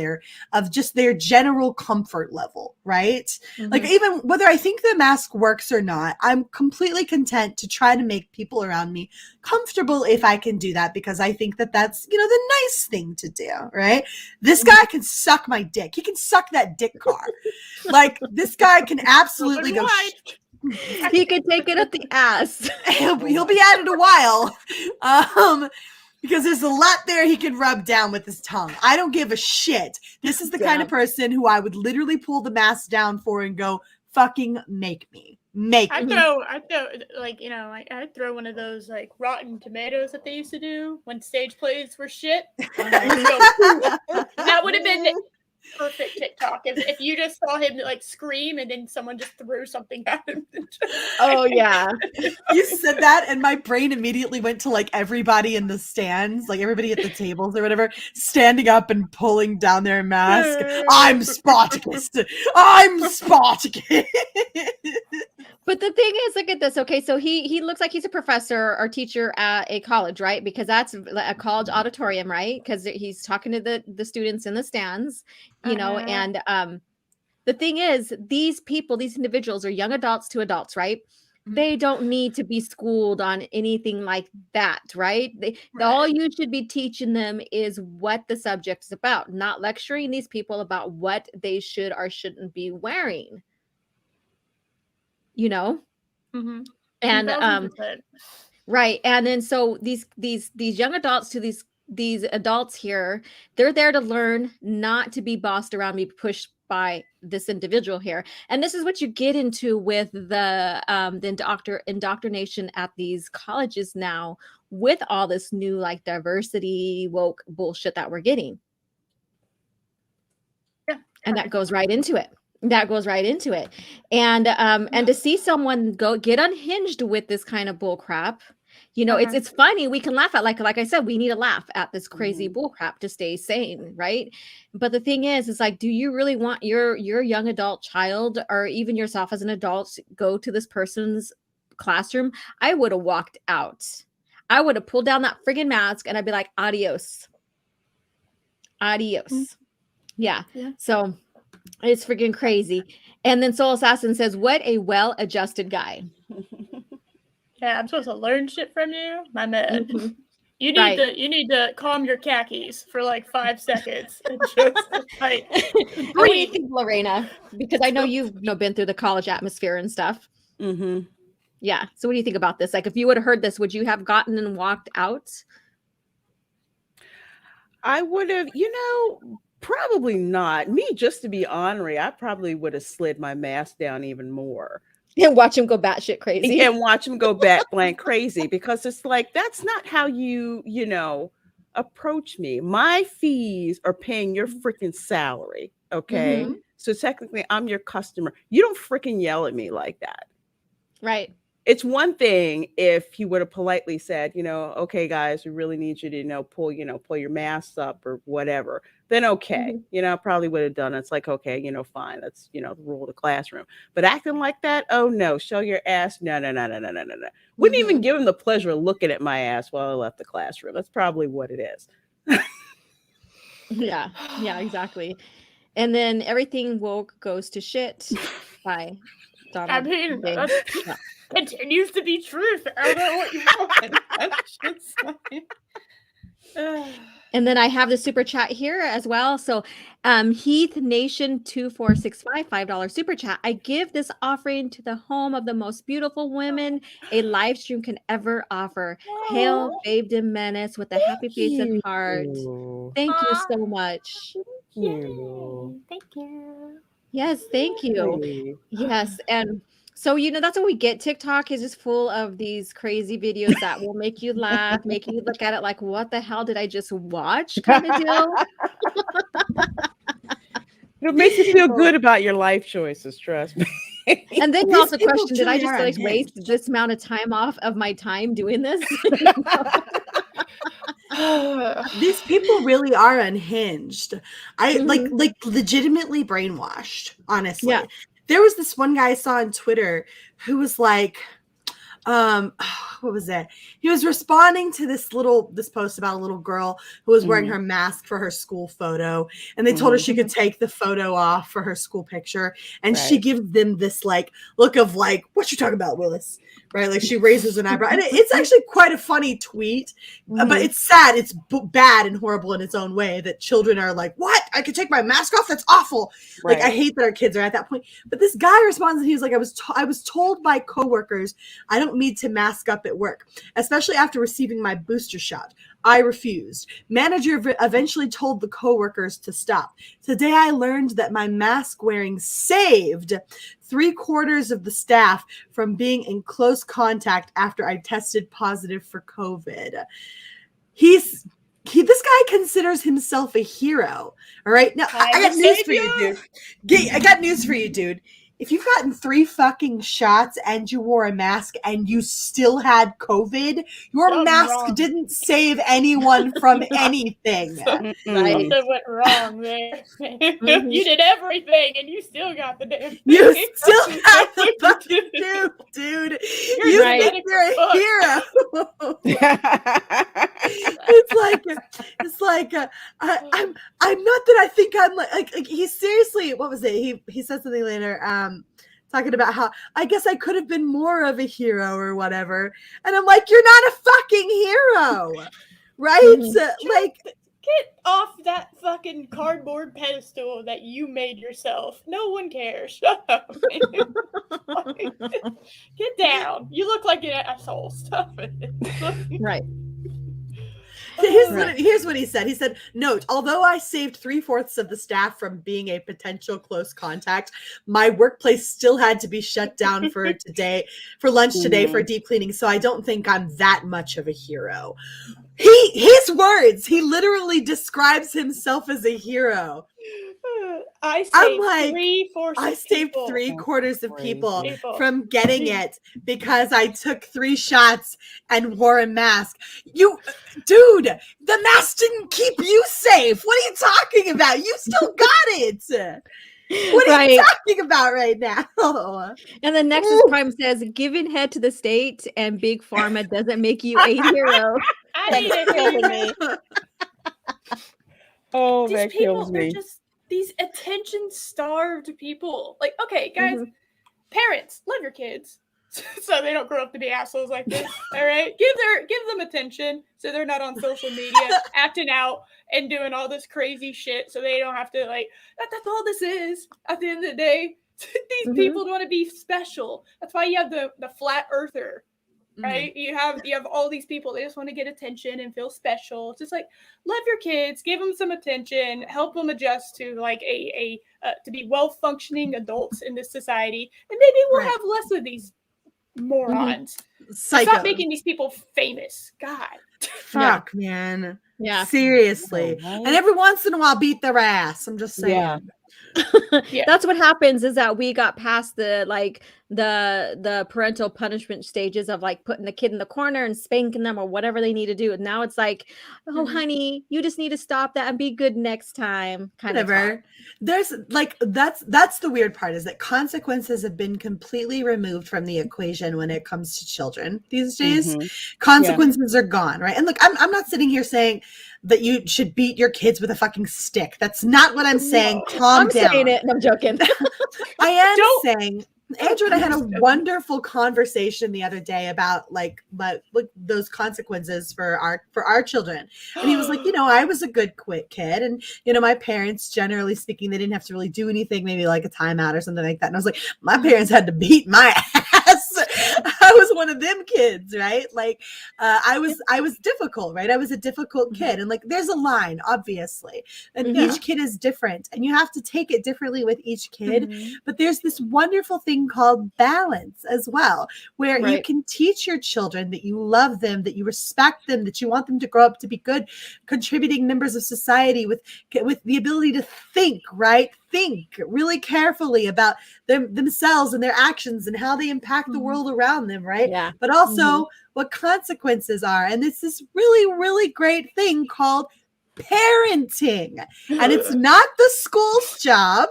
just their general comfort level, right? Like, even whether I think the mask works or not, I'm completely content to try to make people around me comfortable if I can do that, because I think that that's, you know, the nice thing to do, right? This guy can suck my dick. He can suck that dick car. Like, this guy can absolutely go. He could take it up the ass. He'll be at it a while. Because there's a lot there he can rub down with his tongue. I don't give a shit. This is the kind of person who I would literally pull the mask down for and go, fucking make me. I'd throw like, you know, I'd throw one of those like rotten tomatoes that they used to do when stage plays were shit. That would have been perfect TikTok if you just saw him like scream and then someone just threw something at him. Oh yeah. You said that and my brain immediately went to like everybody in the stands, like everybody at the tables or whatever, standing up and pulling down their mask. I'm Spartacus. But the thing is, look at this. Okay, so he looks like he's a professor or teacher at a college, right? Because that's a college auditorium, right? Because he's talking to the students in the stands, you know. And the thing is, these people, these individuals are young adults to adults, right? They don't need to be schooled on anything like that, right? All you should be teaching them is what the subject is about, not lecturing these people about what they should or shouldn't be wearing. You know, and right, and then so these young adults to these adults here, they're there to learn, not to be bossed around, be pushed by this individual here. And this is what you get into with the indoctrination at these colleges now, with all this new like diversity woke bullshit that we're getting. Yeah, and that goes right into it. And to see someone get unhinged with this kind of bull crap, you know, it's funny. We can laugh at, like I said, we need to laugh at this crazy bull crap to stay sane, right? But the thing is like, do you really want your young adult child, or even yourself as an adult, go to this person's classroom? I would have walked out. I would have pulled down that friggin' mask and I'd be like, adios. Yeah. So it's freaking crazy. And then Soul Assassin says, what a well-adjusted guy. Yeah, I'm supposed to learn shit from you, my man. You need to calm your khakis for like 5 seconds and just like breathe. What do you think, Lorena? Because I know you've been through the college atmosphere and stuff. Yeah. So what do you think about this? Like, if you would have heard this, would you have gotten and walked out? I would have, probably not. Me, just to be ornery, I probably would have slid my mask down even more. And watch him go batshit crazy. And watch him go blank crazy, because it's like, that's not how you approach me. My fees are paying your freaking salary, okay? So technically, I'm your customer. You don't freaking yell at me like that. Right. It's one thing if he would have politely said, okay, guys, we really need you to, pull your masks up or whatever. Then okay, I probably would have done it. It's like, okay, fine. That's, the rule of the classroom. But acting like that, oh no, show your ass. No. Wouldn't even give him the pleasure of looking at my ass while I left the classroom. That's probably what it is. Yeah, exactly. And then everything woke goes to shit by Donald. I mean, that continues to be truth. I don't know what you want. And then I have the super chat here as well. So Heath Nation 2465, $5 super chat. I give this offering to the home of the most beautiful women a live stream can ever offer. Hail Babedom Menace with a happy face and heart. Thank you so much. Thank you. Yes, thank you. Yes, and so, that's what we get. TikTok is just full of these crazy videos that will make you laugh, make you look at it like, what the hell did I just watch? Kind of deal. It makes you feel good about your life choices, trust me. And then you These also people question, did I truly just are like waste unhinged. this amount of time off of my time doing this? These people really are unhinged. I like legitimately brainwashed, honestly. Yeah. There was this one guy I saw on Twitter who was like, what was it? He was responding to this post about a little girl who was wearing her mask for her school photo, and they told her she could take the photo off for her school picture, and she gives them this like look of like, what you talking about, Willis? Right? Like she raises an eyebrow, and it's actually quite a funny tweet, but it's sad. It's bad and horrible in its own way that children are like, what? I could take my mask off? That's awful. Like I hate that our kids are at that point. But this guy responds and he was like, I was told by coworkers I don't need to mask up at work, especially after receiving my booster shot. I refused. Manager eventually told the coworkers to stop. Today I learned that my mask wearing saved 3/4 of the staff from being in close contact after I tested positive for COVID. This guy considers himself a hero. All right. Now I got news for you, dude. I got news for you, dude. If you've gotten 3 fucking shots and you wore a mask and you still had COVID, your mask didn't save anyone from anything. Something went wrong there. You did everything and you still got the damn thing. You still have the fucking dude. You're a hero. It's like I'm not that I think I'm like he seriously, what was it? He said something later, talking about how I guess I could have been more of a hero or whatever. And I'm like, you're not a fucking hero. Right? Like, get off that fucking cardboard pedestal that you made yourself. No one cares. Shut up. Get down. You look like an asshole. Stop it. Right. Here's what he said. He said, note, although I saved 3/4 of the staff from being a potential close contact, my workplace still had to be shut down for lunch today for deep cleaning. So I don't think I'm that much of a hero. His words, he literally describes himself as a hero. I saved 3/4 of people from getting it because I took 3 shots and wore a mask. Dude, the mask didn't keep you safe. What are you talking about? You still got it. What are you talking about right now? And then Nexus Prime says, giving head to the state and big pharma doesn't make you a hero. I need it. Oh, that kills me. Just these attention-starved people. Like, okay, guys, parents, love your kids so they don't grow up to be assholes like this. All right, give them attention so they're not on social media acting out and doing all this crazy shit so they don't have to like. That's all this is. At the end of the day, these people want to be special. That's why you have the flat earther. Right? You have all these people, they just want to get attention and feel special. It's just like, love your kids, give them some attention, help them adjust to like to be well-functioning adults in this society, and maybe we'll have less of these morons. Stop making these people famous. God. Fuck, man. Yeah. Seriously. And every once in a while beat their ass. I'm just saying. Yeah. That's what happens is that we got past the parental punishment stages of like putting the kid in the corner and spanking them or whatever they need to do. And now it's like, oh honey, you just need to stop that and be good next time. Whatever. There's like that's the weird part is that consequences have been completely removed from the equation when it comes to children these days. Consequences are gone, right? And look, I'm not sitting here saying that you should beat your kids with a fucking stick. That's not what I'm saying. Calm down. I'm saying it. I'm joking. I am saying, Andrew and I had a wonderful conversation the other day about like those consequences for our children. And he was like, I was a good kid. And, my parents, generally speaking, they didn't have to really do anything, maybe like a timeout or something like that. And I was like, my parents had to beat my ass. I was one of them kids, right? Like I was difficult, right? I was a difficult kid. And like there's a line, obviously. And each kid is different. And you have to take it differently with each kid. But there's this wonderful thing called balance as well, where you can teach your children that you love them, that you respect them, that you want them to grow up to be good, contributing members of society with the ability to think, right? Think really carefully about themselves and their actions and how they impact the world around them, right? Yeah. But also what consequences are. And it's this really, really great thing called parenting. And it's not the school's job.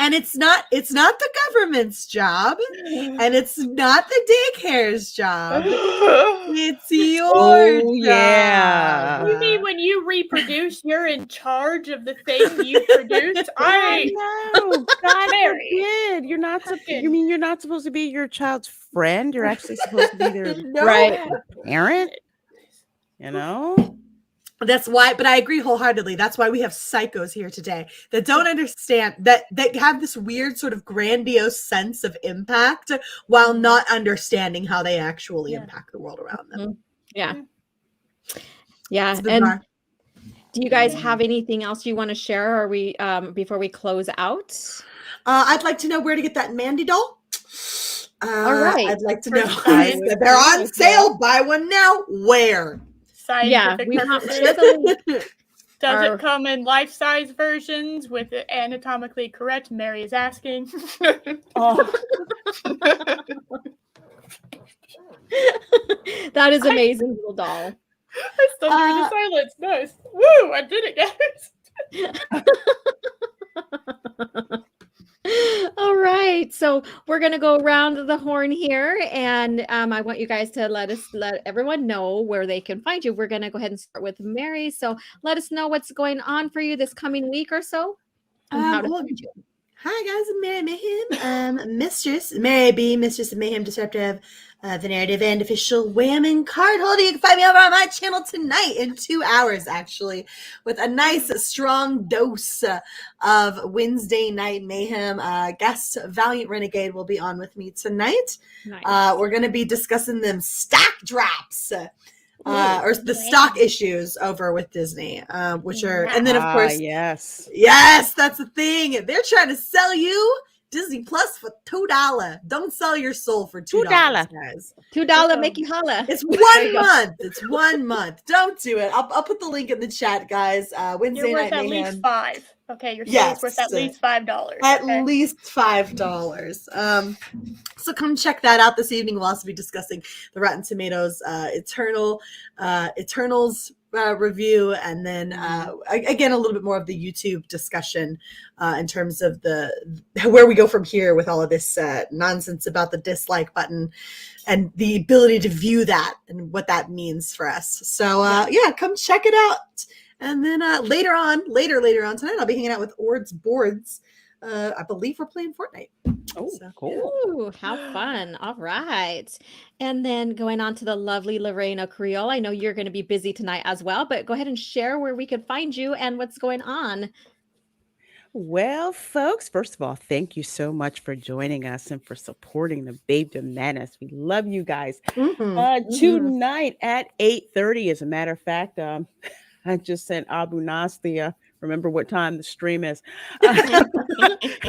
And it's not the government's job, and it's not the daycare's job. It's your job. Yeah. You mean when you reproduce, you're in charge of the thing you produced? I know. God forbid. You're not. You mean you're not supposed to be your child's friend? You're actually supposed to be their parent. You know. That's why, but I agree wholeheartedly. That's why we have psychos here today that don't understand, that have this weird sort of grandiose sense of impact while not understanding how they actually impact the world around them. Yeah. And do you guys have anything else you want to share? Or we before we close out? I'd like to know where to get that Mandy doll. All right. I'd like to know. They're on sale. Buy one now. Where? Scientific purposes. Does it come in life-size versions with it anatomically correct? Mary is asking. That is amazing, little doll. I still hear the silence. Nice. Woo! I did it, guys. All right, so we're gonna go around the horn here, and I want you guys to let everyone know where they can find you. We're gonna go ahead and start with Mary. So let us know what's going on for you this coming week or so. And how to find you. Hi guys, I'm Mary Mayhem, Mary B, Mistress of Mayhem Disruptive, the narrative and official whammon card holder. You can find me over on my channel tonight in 2 hours, actually, with a nice strong dose of Wednesday night mayhem. Guest Valiant Renegade will be on with me tonight. Nice. We're going to be discussing them stock drops. Or the stock issues over with Disney, which are, and then of course, yes, that's the thing. They're trying to sell you Disney Plus for $2. Don't sell your soul for $2, guys. $2 make you holla. It's 1 month. It's 1 month. Don't do it. I'll put the link in the chat, guys. Wednesday night at mayhem. Least $5. Okay, your soul's worth at least $5. At least $5. So come check that out this evening. We'll also be discussing the Rotten Tomatoes Eternals review, and then again a little bit more of the YouTube discussion in terms of where we go from here with all of this nonsense about the dislike button and the ability to view that and what that means for us. So come check it out. And then later on tonight, I'll be hanging out with Ord's Boards. I believe we're playing Fortnite. Oh, so, cool. Ooh, how fun. All right. And then going on to the lovely Lorena Creole. I know you're going to be busy tonight as well, but go ahead and share where we can find you and what's going on. Well, folks, first of all, thank you so much for joining us and for supporting the Babedom Menace. We love you guys. Tonight at 8:30, as a matter of fact, I just sent Abu Nas remember what time the stream is. A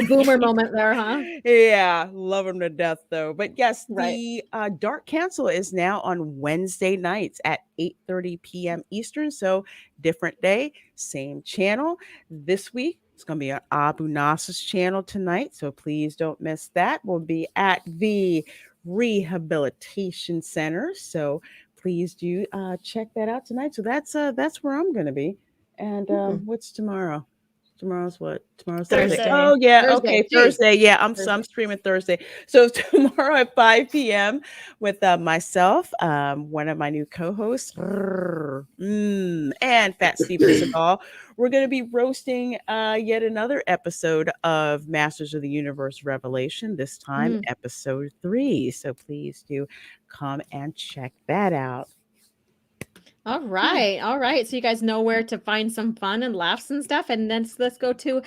boomer moment there, huh? Yeah, love him to death, though. But yes, the Dark Council is now on Wednesday nights at 8:30 p.m. Eastern. So different day, same channel. This week, it's going to be on Abu Nas's channel tonight. So please don't miss that. We'll be at the Rehabilitation Center. So please do check that out tonight. So that's where I'm going to be. And what's tomorrow? Tomorrow's what? Tomorrow's Thursday. Oh yeah, Thursday. Okay, Thursday. Yeah, I'm streaming Thursday. So tomorrow at 5 p.m. with myself, one of my new co-hosts, and Fat Steven Seagal. We're going to be roasting yet another episode of Masters of the Universe Revelation. This time, episode 3. So please do come and check that out. All right. So you guys know where to find some fun and laughs and stuff. And then let's go to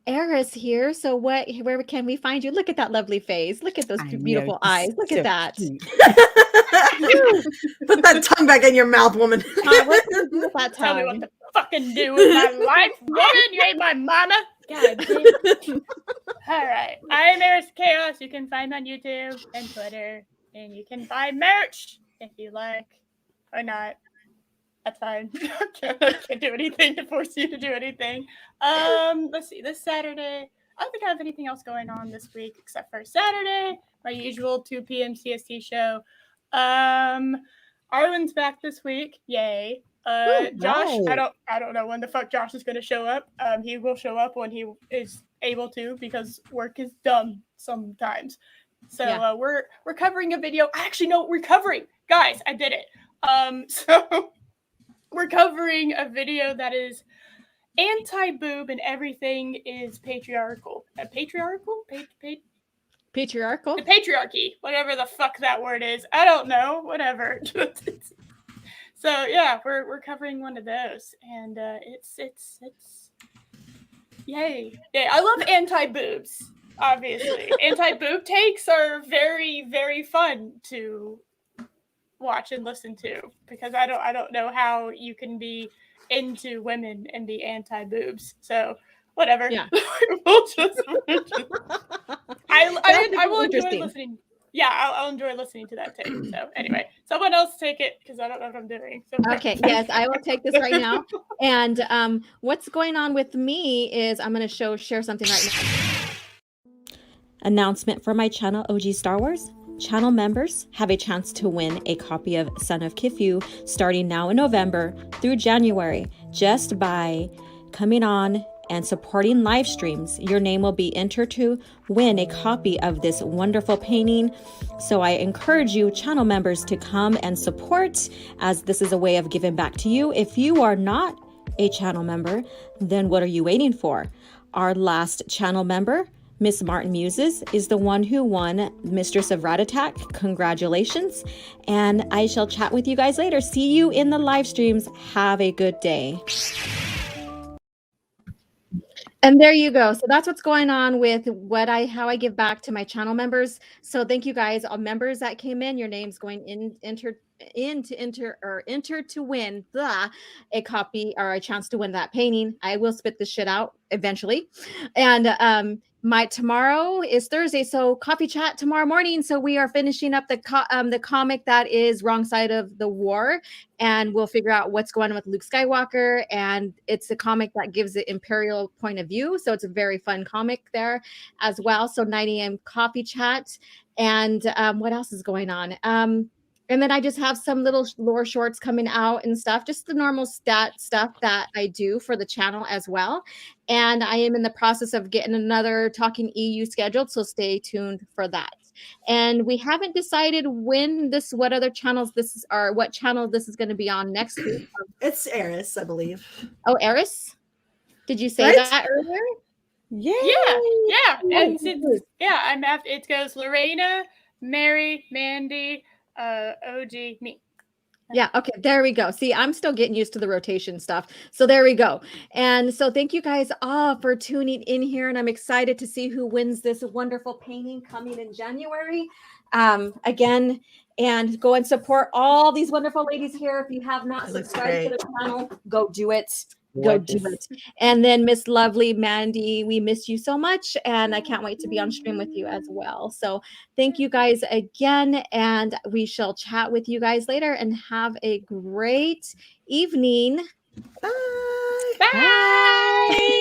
Eris here. So where can we find you? Look at that lovely face. Look at those beautiful eyes. Look at that. Put that tongue back in your mouth, woman. What do you do with that Tell me tongue? what to fucking do with my life, woman. You ain't my mama. God damn. All right. I'm Eris Chaos. You can find me on YouTube and Twitter. And you can buy merch if you like or not. That's fine. I can't do anything to force you to do anything. Let's see. This Saturday, I don't think I have anything else going on this week except for Saturday, my usual 2 p.m. CST show. Arlen's back this week. Yay. Josh, right. I don't know when the fuck Josh is gonna show up. He will show up when he is able to because work is dumb sometimes. So we're covering a video. Actually, no, we're covering. Guys, I did it. So we're covering a video that is anti-boob and everything is patriarchal. Patriarchal? Patriarchal? The patriarchy. Whatever the fuck that word is. I don't know. Whatever. So yeah, we're covering one of those. And it's yay. Yeah, I love anti-boobs. Obviously, anti-boob takes are very, very fun to watch and listen to because I don't know how you can be into women and be anti-boobs. So whatever. Yeah. I will enjoy listening. Yeah, I'll enjoy listening to that too. So anyway, someone else take it because I don't know what I'm doing. So, okay, yes, I will take this right now. And what's going on with me is I'm going to share something right now. Announcement for my channel, OG Star Wars. Channel members have a chance to win a copy of Son of Kifu starting now in November through January just by coming on and supporting live streams. Your name will be entered to win a copy of this wonderful painting. So I encourage you, channel members, to come and support, as this is a way of giving back to you. If you are not a channel member, then what are you waiting for? Our last channel member, Miss Martin Muses, is the one who won Mistress of Rat Attack. Congratulations. And I shall chat with you guys later. See you in the live streams. Have a good day. And there you go. So that's what's going on with how I give back to my channel members. So thank you guys, all members that came in. Your name's going enter to win a copy or a chance to win that painting. I will spit this shit out eventually. And tomorrow is Thursday, so coffee chat tomorrow morning. So we are finishing up the comic that is Wrong Side of the War, and we'll figure out what's going on with Luke Skywalker. And it's a comic that gives the Imperial point of view, so it's a very fun comic there as well. So 9 a.m. coffee chat, and what else is going on? And then I just have some little lore shorts coming out and stuff, just the normal stuff that I do for the channel as well. And I am in the process of getting another Talking EU scheduled, so stay tuned for that. And we haven't decided what other channels this is, or what channel this is going to be on next week. It's Eris, I believe. Oh, Eris? Did you say that earlier? Yeah. And I'm after. It goes Lorena, Mary, Mandy, OG, me. Yeah. Okay. There we go. See, I'm still getting used to the rotation stuff. So there we go. And so thank you guys all for tuning in here. And I'm excited to see who wins this wonderful painting coming in January. Again, and go and support all these wonderful ladies here. If you have not subscribed to the channel, go do it. Go do it. And then Miss Lovely Mandy, we miss you so much, and I can't wait to be on stream with you as well. So thank you guys again, and we shall chat with you guys later, and have a great evening. Bye. Bye.